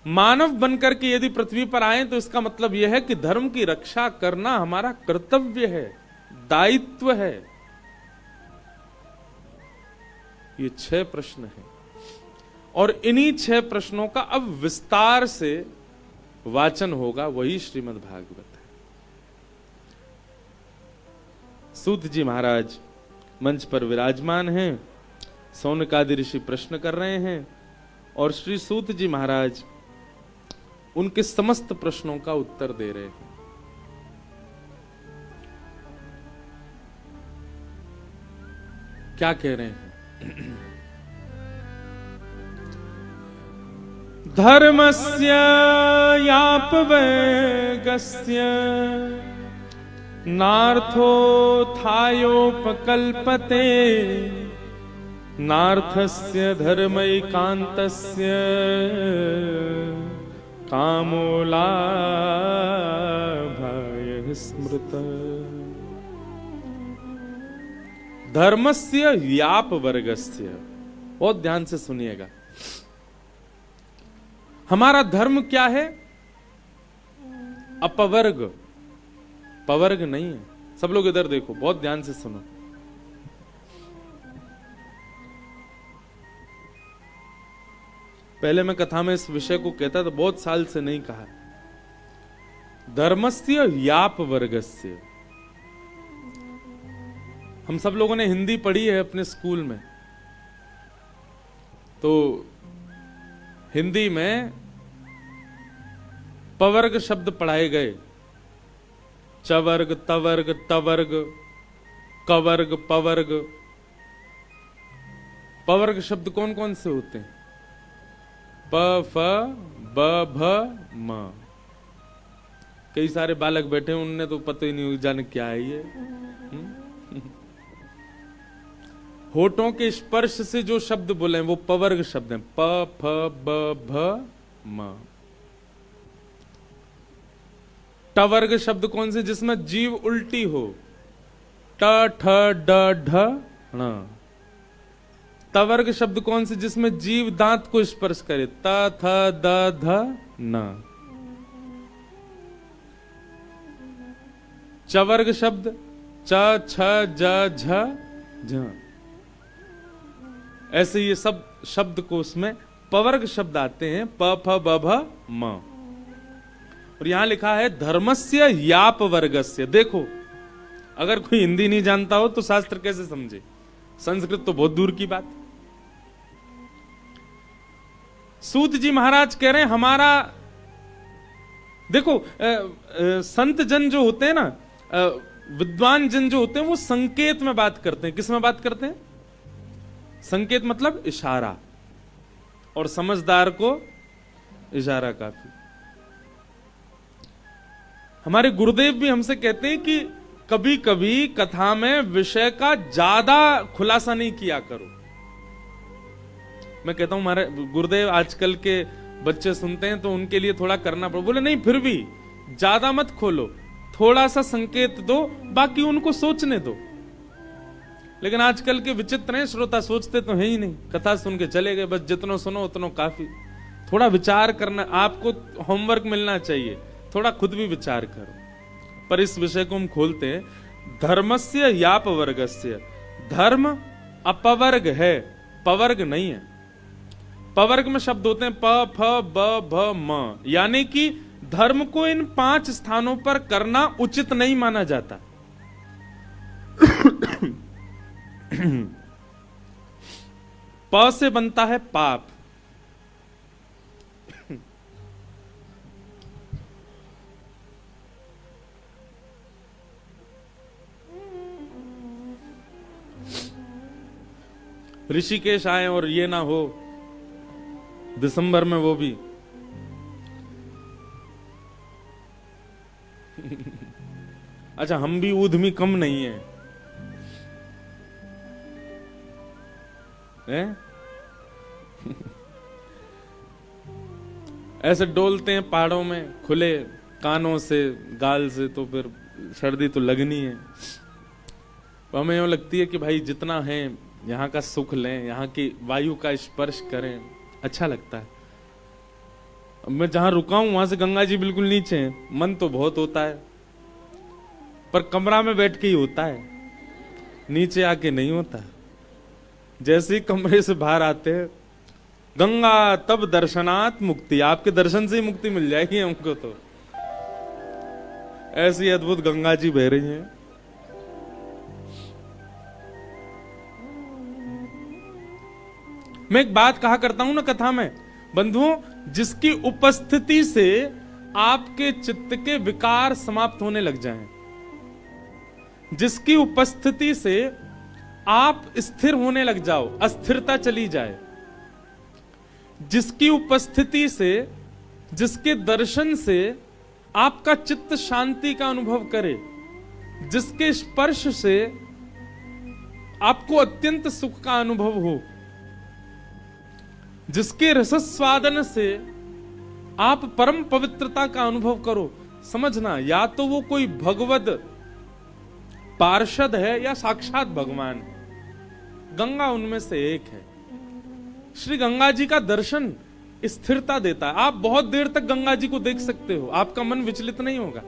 मानव बनकर के यदि पृथ्वी पर आए तो इसका मतलब यह है कि धर्म की रक्षा करना हमारा कर्तव्य है, दायित्व है। ये 6 प्रश्न हैं और इन्हीं 6 प्रश्नों का अब विस्तार से वाचन होगा, वही श्रीमद् भागवत है। सूत जी महाराज मंच पर विराजमान हैं, सौनकादि ऋषि प्रश्न कर रहे हैं और श्री सूत जी महाराज उनके समस्त प्रश्नों का उत्तर दे रहे हैं। क्या कह रहे हैं? धर्मस्य यापवेगस्य नार्थोत्थायोपकल्पते नार्थस्य धर्मैकान्तस्य कामोलाभाय स्मृतः। धर्मस्य व्याप वर्गस्य। बहुत ध्यान से सुनिएगा, हमारा धर्म क्या है? अपवर्ग, पवर्ग नहीं है। सब लोग इधर देखो, बहुत ध्यान से सुनो। पहले मैं कथा में इस विषय को कहता तो बहुत साल से नहीं कहा। धर्मस्य व्याप वर्गस्य। हम सब लोगों ने हिंदी पढ़ी है अपने स्कूल में, तो हिंदी में पवर्ग शब्द पढ़ाए गए। चवर्ग, तवर्ग, तवर्ग, कवर्ग, पवर्ग। पवर्ग शब्द कौन कौन से होते हैं? प, फ, ब, भ, म। कई सारे बालक बैठे हैं, उनने तो पता ही नहीं जाने क्या है ये। होठों के स्पर्श से जो शब्द बोले हैं वो पवर्ग शब्द हैं। प, फ, ब, भ, म। टवर्ग शब्द कौन से? जिसमें जीव उल्टी हो। ट, ठ, ड, ढ, ण। तवर्ग शब्द कौन से? जिसमें जीव दांत को स्पर्श करे। त, थ, द, ध, न। चवर्ग शब्द च, छ, ज, झ, झ। ऐसे ये सब शब्द कोश में पवर्ग शब्द आते हैं। प, फ, ब, भ, म। और यहां लिखा है धर्मस्य याप वर्गस्य। देखो, अगर कोई हिंदी नहीं जानता हो तो शास्त्र कैसे समझे? संस्कृत तो बहुत दूर की बात। सूत जी महाराज कह रहे हैं हमारा, देखो संत जन जो होते हैं ना, विद्वान जन जो होते हैं, वो संकेत में बात करते हैं। किस में बात करते हैं? संकेत मतलब इशारा, और समझदार को इशारा काफी। हमारे गुरुदेव भी हमसे कहते हैं कि कभी कभी कथा में विषय का ज्यादा खुलासा नहीं किया करो। मैं कहता हूं हमारे गुरुदेव आजकल के बच्चे सुनते हैं तो उनके लिए थोड़ा करना पड़े। बोले नहीं, फिर भी ज्यादा मत खोलो, थोड़ा सा संकेत दो, बाकी उनको सोचने दो। लेकिन आजकल के विचित्र हैं श्रोता, सोचते तो है ही नहीं, कथा सुन के चले गए, बस जितना सुनो उतना काफी। थोड़ा विचार करना, आपको होमवर्क मिलना चाहिए, थोड़ा खुद भी विचार करो। पर इस विषय को हम खोलते हैं। धर्मस्य याप वर्गस्य। धर्म अपवर्ग है, पवर्ग नहीं है। पवर्ग में शब्द होते हैं प, फ, ब, भ, म। यानी कि धर्म को इन 5 स्थानों पर करना उचित नहीं माना जाता। प से बनता है पाप। ऋषिकेश आए और ये ना हो दिसंबर में, वो भी अच्छा, हम भी ऊधमी कम नहीं है, ऐसे डोलते हैं पहाड़ों में खुले कानों से, गाल से, तो फिर सर्दी तो लगनी है। हमें यूं लगती है कि भाई जितना है यहाँ का सुख लें, यहाँ की वायु का स्पर्श करें, अच्छा लगता है। मैं जहां रुका हूं वहां से गंगा जी बिल्कुल नीचे हैं। मन तो बहुत होता है, पर कमरा में बैठ के ही होता है, नीचे आके नहीं होता। जैसे ही कमरे से बाहर आते हैं, गंगा तब दर्शनात् मुक्ति, आपके दर्शन से ही मुक्ति मिल जाएगी हमको। तो ऐसी अद्भुत गंगा जी बह रही हैं। मैं एक बात कहा करता हूं ना कथा में, बंधुओं, जिसकी उपस्थिति से आपके चित्त के विकार समाप्त होने लग जाएं, जिसकी उपस्थिति से आप स्थिर होने लग जाओ, अस्थिरता चली जाए, जिसकी उपस्थिति से, जिसके दर्शन से आपका चित्त शांति का अनुभव करे, जिसके स्पर्श से आपको अत्यंत सुख का अनुभव हो, जिसके रसस्वादन से आप परम पवित्रता का अनुभव करो, समझना या तो वो कोई भगवद पार्षद है या साक्षात भगवान है। गंगा उनमें से एक है। श्री गंगा जी का दर्शन स्थिरता देता है। आप बहुत देर तक गंगा जी को देख सकते हो, आपका मन विचलित नहीं होगा।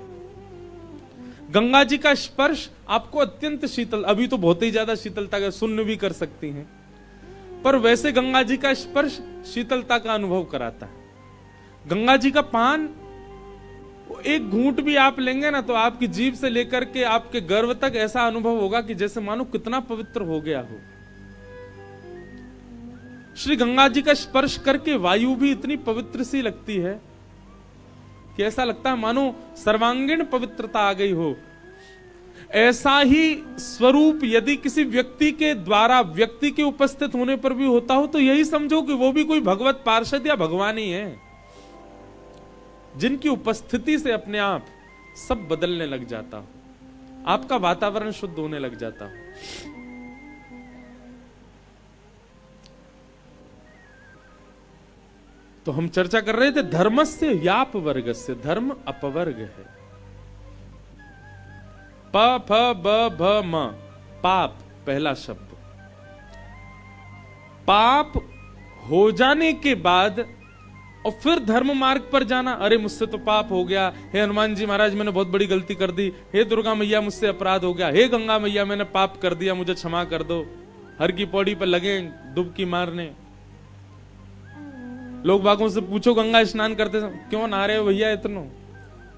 गंगा जी का स्पर्श आपको अत्यंत शीतल, अभी तो बहुत ही ज्यादा शीतलता का शून्य भी कर सकती हैं, पर वैसे गंगा जी का स्पर्श शीतलता का अनुभव कराता है। गंगा जी का पान, एक घूंट भी आप लेंगे ना तो आपकी जीभ से लेकर के आपके गर्भ तक ऐसा अनुभव होगा कि जैसे मानो कितना पवित्र हो गया हो। श्री गंगा जी का स्पर्श करके वायु भी इतनी पवित्र सी लगती है कि ऐसा लगता है मानो सर्वांगीण पवित्रता आ गई हो। ऐसा ही स्वरूप यदि किसी व्यक्ति के द्वारा व्यक्ति के उपस्थित होने पर भी होता हो तो यही समझो कि वो भी कोई भगवत पार्षद या भगवान ही है, जिनकी उपस्थिति से अपने आप सब बदलने लग जाता हो, आपका वातावरण शुद्ध होने लग जाता हो। तो हम चर्चा कर रहे थे धर्मस्य याप वर्गस्य, धर्म अपवर्ग है। प फ ब भ म, पाप पहला शब्द। पाप हो जाने के बाद और फिर धर्म मार्ग पर जाना, अरे मुझसे तो पाप हो गया, हे हनुमान जी महाराज मैंने बहुत बड़ी गलती कर दी, हे दुर्गा मैया मुझसे अपराध हो गया, हे गंगा मैया मैंने पाप कर दिया मुझे क्षमा कर दो। हर की पौड़ी पर लगे डुबकी मारने। लोग बागों से पूछो गंगा स्नान करते क्यों नहा रहे हो भैया, इतनो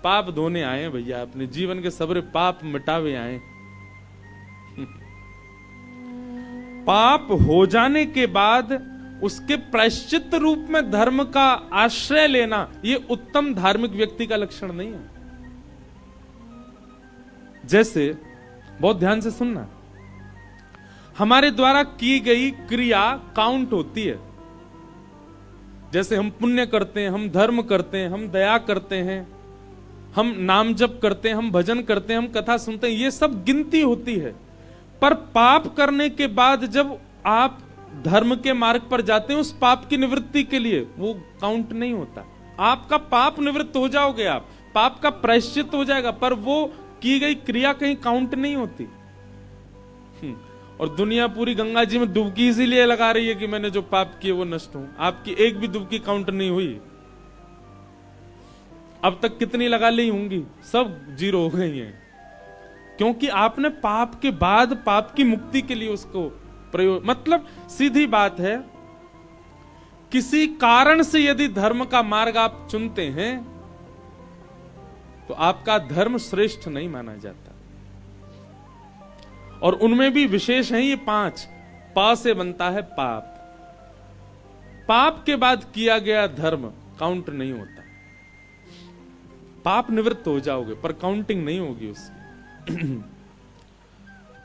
पाप धोने आए हैं भैया, अपने जीवन के सबरे पाप मिटावे आए। पाप हो जाने के बाद उसके प्रायश्चित रूप में धर्म का आश्रय लेना, यह उत्तम धार्मिक व्यक्ति का लक्षण नहीं है। जैसे बहुत ध्यान से सुनना, हमारे द्वारा की गई क्रिया काउंट होती है। जैसे हम पुण्य करते हैं, हम धर्म करते हैं, हम दया करते हैं, हम नाम जप करते हैं, हम भजन करते हैं, हम कथा सुनते हैं, ये सब गिनती होती है। पर पाप करने के बाद जब आप धर्म के मार्ग पर जाते हैं उस पाप की निवृत्ति के लिए, वो काउंट नहीं होता। आपका पाप निवृत्त हो जाओगे, आप पाप का प्रायश्चित हो जाएगा, पर वो की गई क्रिया कहीं काउंट नहीं होती। और दुनिया पूरी गंगा जी में डुबकी इसीलिए लगा रही है कि मैंने जो पाप किए वो नष्ट हो। आपकी एक भी डुबकी काउंट नहीं हुई। अब तक कितनी लगा ली होंगी, सब जीरो हो गई हैं, क्योंकि आपने पाप के बाद पाप की मुक्ति के लिए उसको प्रयोग, मतलब सीधी बात है, किसी कारण से यदि धर्म का मार्ग आप चुनते हैं तो आपका धर्म श्रेष्ठ नहीं माना जाता। और उनमें भी विशेष है ये 5। पा से बनता है पाप। पाप के बाद किया गया धर्म काउंट नहीं होता। पाप निवृत्त हो जाओगे पर काउंटिंग नहीं होगी उसकी।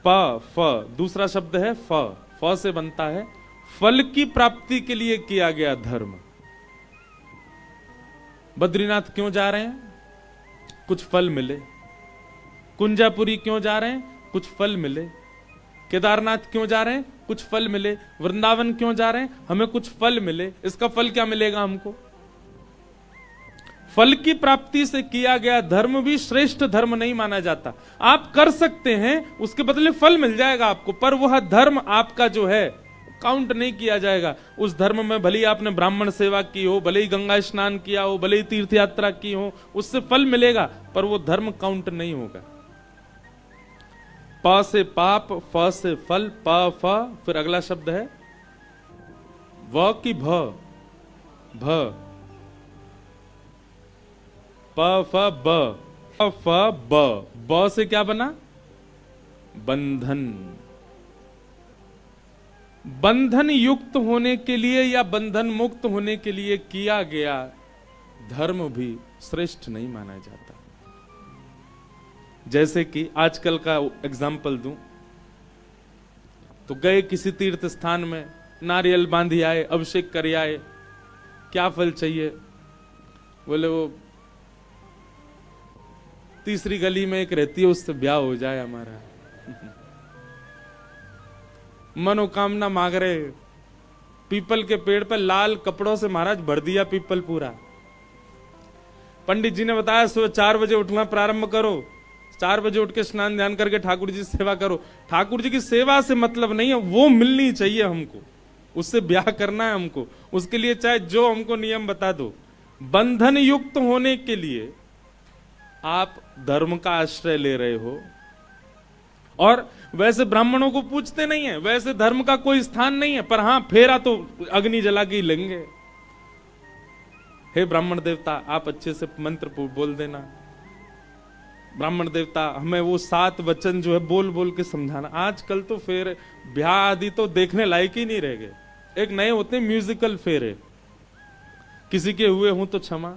प फ दूसरा शब्द है फ। फ से बनता है फल की प्राप्ति के लिए किया गया धर्म। बद्रीनाथ क्यों जा रहे हैं? कुछ फल मिले। कुंजापुरी क्यों जा रहे हैं? कुछ फल मिले। केदारनाथ क्यों जा रहे हैं? कुछ फल मिले। वृंदावन क्यों जा रहे हैं? हमें कुछ फल मिले। इसका फल क्या मिलेगा हमको? फल की प्राप्ति से किया गया धर्म भी श्रेष्ठ धर्म नहीं माना जाता। आप कर सकते हैं, उसके बदले फल मिल जाएगा आपको, पर वह धर्म आपका जो है काउंट नहीं किया जाएगा। उस धर्म में भले ही आपने ब्राह्मण सेवा की हो, भले ही गंगा स्नान किया हो, भले ही तीर्थ यात्रा की हो, उससे फल मिलेगा, पर वो धर्म काउंट नहीं होगा। प से पाप, फ से फल, प फ, फिर अगला शब्द है व की भ। भ प फ ब, फ ब। ब से क्या बना? बंधन। बंधन युक्त होने के लिए या बंधन मुक्त होने के लिए किया गया धर्म भी श्रेष्ठ नहीं माना जाता। जैसे कि आजकल का एग्जाम्पल दूं तो गए किसी तीर्थ स्थान में, नारियल बांधी आए, अभिषेक कर आए, क्या फल चाहिए? बोले वो तीसरी गली में एक रहती है, उससे ब्याह हो जाए हमारा। मनोकामना मांग रहे। पीपल के पेड़ पर लाल कपड़ों से महाराज भर दिया पीपल पूरा। पंडित जी ने बताया सुबह 4 बजे उठना प्रारंभ करो, 4 बजे उठ के स्नान ध्यान करके ठाकुर जी सेवा करो। ठाकुर जी की सेवा से मतलब नहीं है, वो मिलनी चाहिए हमको, उससे ब्याह करना है हमको, उसके लिए चाहे जो हमको नियम बता दो। बंधन युक्त होने के लिए आप धर्म का आश्रय ले रहे हो, और वैसे ब्राह्मणों को पूछते नहीं है, वैसे धर्म का कोई स्थान नहीं है, पर हां फेरा तो अग्नि जला के ही लेंगे। हे ब्राह्मण देवता, आप अच्छे से मंत्र बोल देना, ब्राह्मण देवता हमें वो 7 वचन जो है बोल बोल के समझाना। आजकल तो फेर ब्याह आदि तो देखने लायक ही नहीं रह गए। एक नए होते हैं म्यूजिकल फेरे, किसी के हुए हूं तो क्षमा,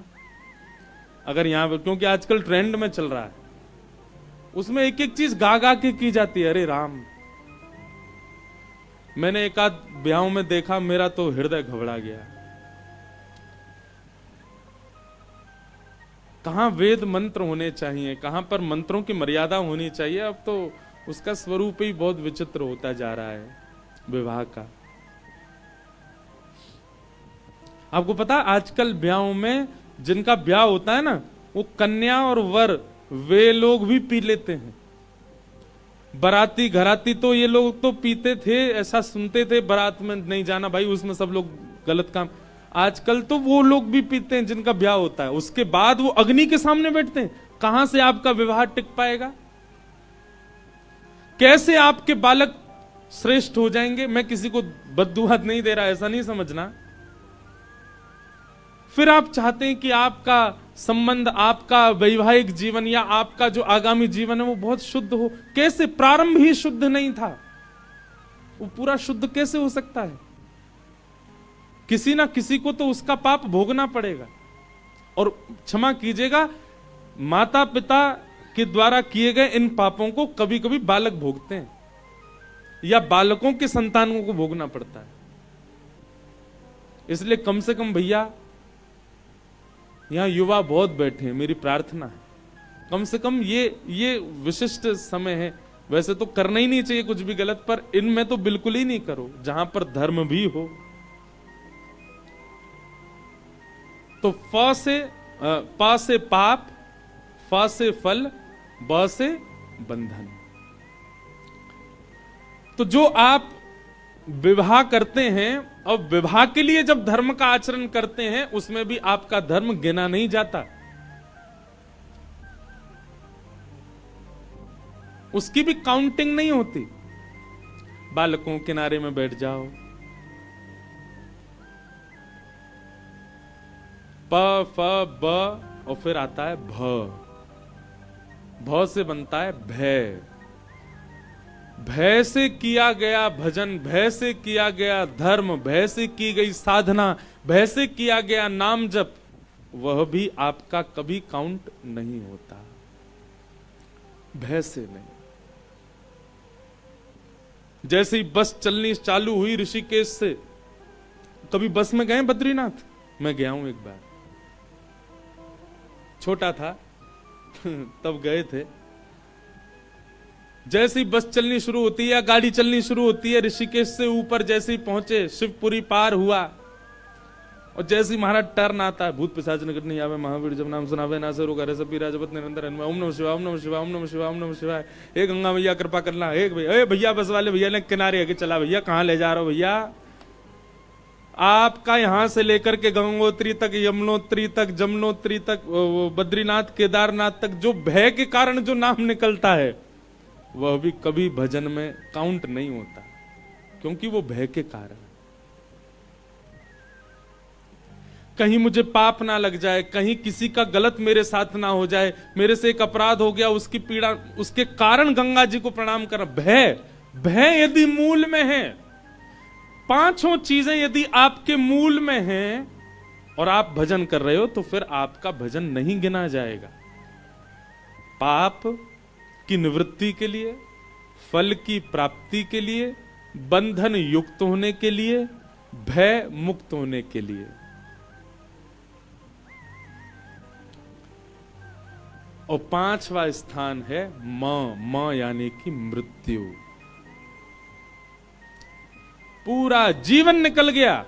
अगर यहां, क्योंकि आजकल ट्रेंड में चल रहा है, उसमें एक एक चीज गा गा के की जाती है। अरे राम, मैंने एक आध ब्याहों में देखा, मेरा तो हृदय घबरा गया। कहां वेद मंत्र होने चाहिए, कहां पर मंत्रों की मर्यादा होनी चाहिए। अब तो उसका स्वरूप ही बहुत विचित्र होता जा रहा है विवाह का। आपको पता, आजकल ब्याहों में जिनका ब्याह होता है ना, वो कन्या और वर वे लोग भी पी लेते हैं। बाराती घराती तो ये लोग तो पीते थे, ऐसा सुनते थे, बारात में नहीं जाना भाई, उसमें सब लोग गलत काम। आजकल तो वो लोग भी पीते हैं जिनका ब्याह होता है, उसके बाद वो अग्नि के सामने बैठते हैं। कहां से आपका विवाह टिक पाएगा? कैसे आपके बालक श्रेष्ठ हो जाएंगे? मैं किसी को बद्दुआ नहीं दे रहा, ऐसा नहीं समझना। फिर आप चाहते हैं कि आपका संबंध, आपका वैवाहिक जीवन या आपका जो आगामी जीवन है वो बहुत शुद्ध हो। कैसे? प्रारंभ ही शुद्ध नहीं था, वो पूरा शुद्ध कैसे हो सकता है? किसी ना किसी को तो उसका पाप भोगना पड़ेगा। और क्षमा कीजिएगा, माता पिता के द्वारा किए गए इन पापों को कभी कभी बालक भोगते हैं, या बालकों के संतानों को भोगना पड़ता है। इसलिए कम से कम भैया, यहां युवा बहुत बैठे हैं, मेरी प्रार्थना है कम से कम ये विशिष्ट समय है। वैसे तो करना ही नहीं चाहिए कुछ भी गलत, पर इनमें तो बिल्कुल ही नहीं करो, जहां पर धर्म भी हो। तो प से पाप, फ से फल, ब से बंधन। तो जो आप विवाह करते हैं, और विवाह के लिए जब धर्म का आचरण करते हैं, उसमें भी आपका धर्म गिना नहीं जाता, उसकी भी काउंटिंग नहीं होती। बालकों किनारे में बैठ जाओ, प फ ब, और फिर आता है भ। भ से बनता है भय। भय से किया गया भजन, भय से किया गया धर्म, भय से की गई साधना, भय से किया गया नाम जप, वह भी आपका कभी काउंट नहीं होता। भय से नहीं। जैसे ही बस चलनी चालू हुई ऋषिकेश से, कभी बस में गए बद्रीनाथ? मैं गया हूं एक बार, छोटा था तब गए थे। जैसे ही बस चलनी शुरू होती है या गाड़ी चलनी शुरू होती है, ऋषिकेश से ऊपर जैसे ही पहुंचे, शिवपुरी पार हुआ, और जैसे ही महाराज टर्न आता है, भूत पिशाच निकट नहीं आवे, महावीर जब नाम सुनावे ना से रोका, सब राजपत निरंतर हनुमान, ओम नमः शिवाय, ओम नमः शिवाय, ओम नमः शिवाय, ओम नमः शिवाय। हे गंगा भैया कृपा करना, हे भैया बस वाले भैया ने किनारे आके चला, भैया कहां ले जा रहे हो भैया? आपका यहां से लेकर के गंगोत्री तक, यमुनोत्री तक, जमुनोत्री तक, बद्रीनाथ केदारनाथ तक जो भय के कारण जो नाम निकलता है, वह भी कभी भजन में काउंट नहीं होता, क्योंकि वो भय के कारण। कहीं मुझे पाप ना लग जाए, कहीं किसी का गलत मेरे साथ ना हो जाए, मेरे से एक अपराध हो गया, उसकी पीड़ा, उसके कारण गंगा जी को प्रणाम करना। भय, भय यदि मूल में है, पांचों चीजें यदि आपके मूल में हैं और आप भजन कर रहे हो, तो फिर आपका भजन नहीं गिना जाएगा। पाप की निवृत्ति के लिए, फल की प्राप्ति के लिए, बंधन युक्त होने के लिए, भय मुक्त होने के लिए। और पांचवा स्थान है म यानी कि मृत्यु। पूरा जीवन निकल गया,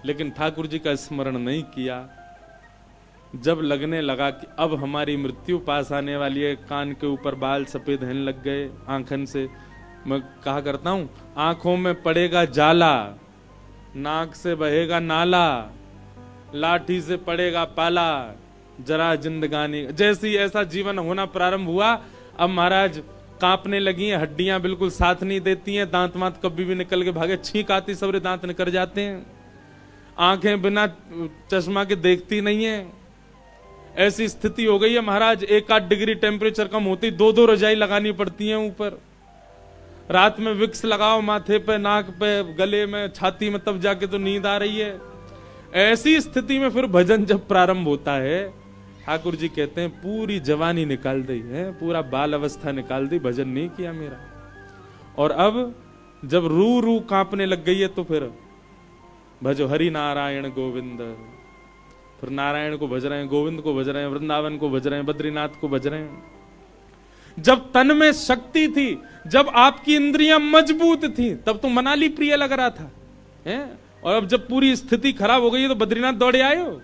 लेकिन ठाकुर जी का स्मरण नहीं किया, जब लगने लगा कि अब हमारी मृत्यु पास आने वाली है, कान के ऊपर बाल सफेद होने लग गए, आंखन से, मैं कहा करता हूं, आंखों में पड़ेगा जाला, नाक से बहेगा नाला, लाठी से पड़ेगा पाला, जरा जिंदगानी, जैसे ही ऐसा जीवन होना प्रारंभ हुआ, अब महाराज कांपने लगी हैं, हड्डियां बिल्कुल साथ नहीं देती हैं, दांत मात कभी भी निकल के भागे, छींक आती, सबरे दांत निकल जाते हैं, आंखें बिना चश्मा के देखती नहीं है। ऐसी स्थिति हो गई है महाराज, 1-8 डिग्री टेम्परेचर कम होती 2-2 रजाई लगानी पड़ती है ऊपर। रात में विक्स लगाओ माथे पे, नाक पे, गले में, छाती में, तब जाके तो नींद आ रही है। ऐसी स्थिति में फिर भजन जब प्रारंभ होता है, ठाकुर जी कहते हैं पूरी जवानी निकाल दी है, पूरा बाल अवस्था निकाल दी, भजन नहीं किया मेरा। और अब जब रू रू कांपने लग गई है तो फिर भजो हरि नारायण गोविंद, फिर नारायण को भज रहे हैं, गोविंद को भज रहे हैं, वृंदावन को भज रहे हैं, बद्रीनाथ को भज रहे हैं। जब तन में शक्ति थी, जब आपकी इंद्रियां मजबूत थी, तब तो मनाली प्रिय लग रहा था, हैं? और अब जब पूरी स्थिति खराब हो गई है तो बद्रीनाथ दौड़े आए हो।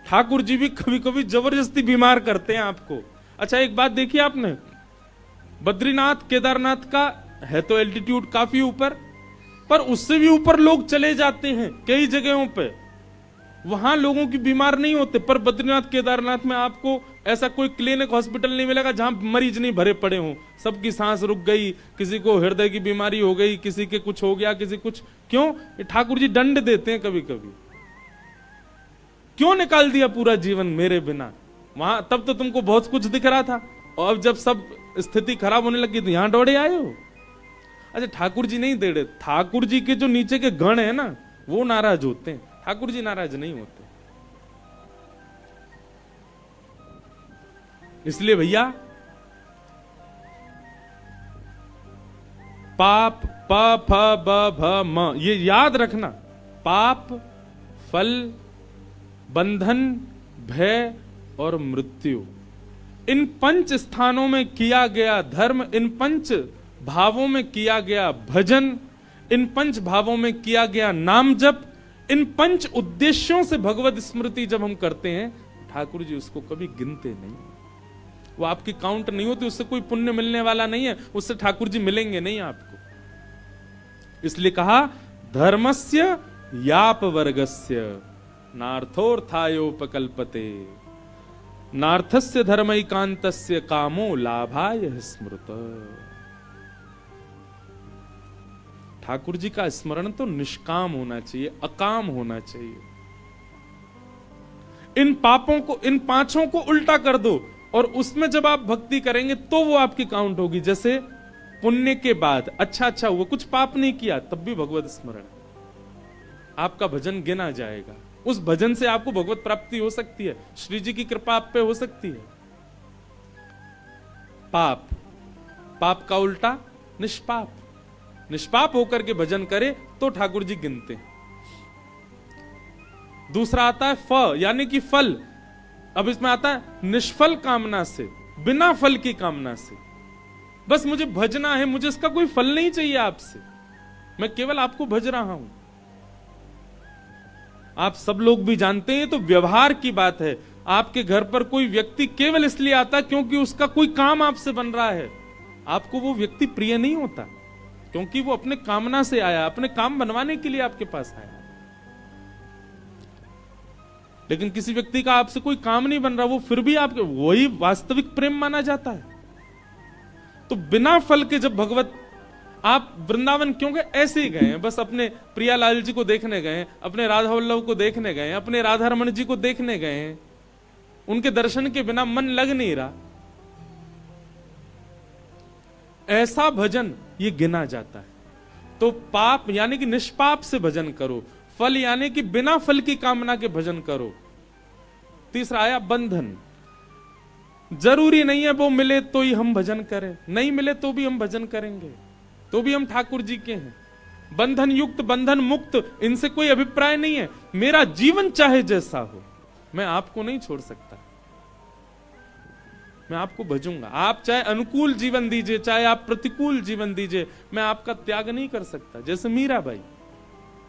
ठाकुर जी भी कभी कभी जबरदस्ती बीमार करते हैं आपको। अच्छा एक बात देखिए आपने, बद्रीनाथ केदारनाथ का है तो एल्टीट्यूड काफी ऊपर, पर उससे भी ऊपर लोग चले जाते हैं कई जगहों पे, वहां लोगों की बीमार नहीं होते। पर बद्रीनाथ केदारनाथ में आपको ऐसा कोई क्लिनिक हॉस्पिटल नहीं मिलेगा जहां मरीज नहीं भरे पड़े हों। सबकी सांस रुक गई, किसी को हृदय की बीमारी हो गई, किसी के कुछ हो गया, किसी कुछ। क्यों? ये ठाकुर जी दंड देते हैं कभी कभी। क्यों निकाल दिया पूरा जीवन मेरे बिना? वहां तब तो तुमको बहुत कुछ दिख रहा था, और अब जब सब स्थिति खराब होने लगी तो यहां दौड़े आए हो। अच्छा ठाकुर जी नहीं दे रहे, ठाकुर जी के जो नीचे के गण है ना, वो नाराज होते हैं, ठाकुर जी नाराज नहीं होते। इसलिए भैया पाप प फ ब भ म, ये याद रखना, पाप, फल, बंधन, भय और मृत्यु, इन 5 स्थानों में किया गया धर्म, इन 5 भावों में किया गया भजन, इन 5 भावों में किया गया नाम जप, इन 5 उद्देश्यों से भगवत स्मृति जब हम करते हैं, ठाकुर जी उसको कभी गिनते नहीं। वो आपकी काउंट नहीं होती, उससे कोई पुण्य मिलने वाला नहीं है, उससे ठाकुर जी मिलेंगे नहीं आपको। इसलिए कहा धर्मस्य याप वर्गस्य नार्थोर्थायोपकल्पते नार्थस्य धर्मैकान्तस्य कामो लाभाय स्मृत। ठाकुर जी का स्मरण तो निष्काम होना चाहिए, अकाम होना चाहिए। इन पापों को, इन 5 को उल्टा कर दो, और उसमें जब आप भक्ति करेंगे तो वो आपकी काउंट होगी। जैसे पुण्य के बाद अच्छा हुआ, कुछ पाप नहीं किया, तब भी भगवत स्मरण, आपका भजन गिना जाएगा। उस भजन से आपको भगवत प्राप्ति हो सकती है, श्री जी की कृपा आप पे हो सकती है। पाप, पाप का उल्टा निष्पाप, निष्पाप होकर के भजन करे तो ठाकुर जी गिनते हैं। दूसरा आता है फ, यानी कि फल। अब इसमें आता है निष्फल कामना से, बिना फल की कामना से, बस मुझे भजना है, मुझे इसका कोई फल नहीं चाहिए आपसे, मैं केवल आपको भज रहा हूं। आप सब लोग भी जानते हैं, तो व्यवहार की बात है। आपके घर पर कोई व्यक्ति केवल इसलिए आता क्योंकि उसका कोई काम आपसे बन रहा है, आपको वो व्यक्ति प्रिय नहीं होता, क्योंकि वो अपने कामना से आया, अपने काम बनवाने के लिए आपके पास आया। लेकिन किसी व्यक्ति का आपसे कोई काम नहीं बन रहा, वो फिर भी आपके, वही वास्तविक प्रेम माना जाता है। तो बिना फल के जब भगवत, आप वृंदावन क्यों गए? ऐसे ही गए हैं, बस अपने प्रियालाल जी को देखने गए, अपने राधा वल्लभ को देखने गए, अपने राधा रमन जी को देखने गए हैं। उनके दर्शन के बिना मन लग नहीं रहा। ऐसा भजन ये गिना जाता है। तो पाप यानी कि निष्पाप से भजन करो, फल यानी कि बिना फल की कामना के भजन करो। तीसरा आया बंधन। जरूरी नहीं है वो मिले तो ही हम भजन करें, नहीं मिले तो भी हम भजन करेंगे, तो भी हम ठाकुर जी के हैं। बंधन युक्त, बंधन मुक्त, इनसे कोई अभिप्राय नहीं है। मेरा जीवन चाहे जैसा हो, मैं आपको नहीं छोड़ सकता, मैं आपको भजूंगा। आप चाहे अनुकूल जीवन दीजिए, चाहे आप प्रतिकूल जीवन दीजिए, मैं आपका त्याग नहीं कर सकता। जैसे मीराबाई,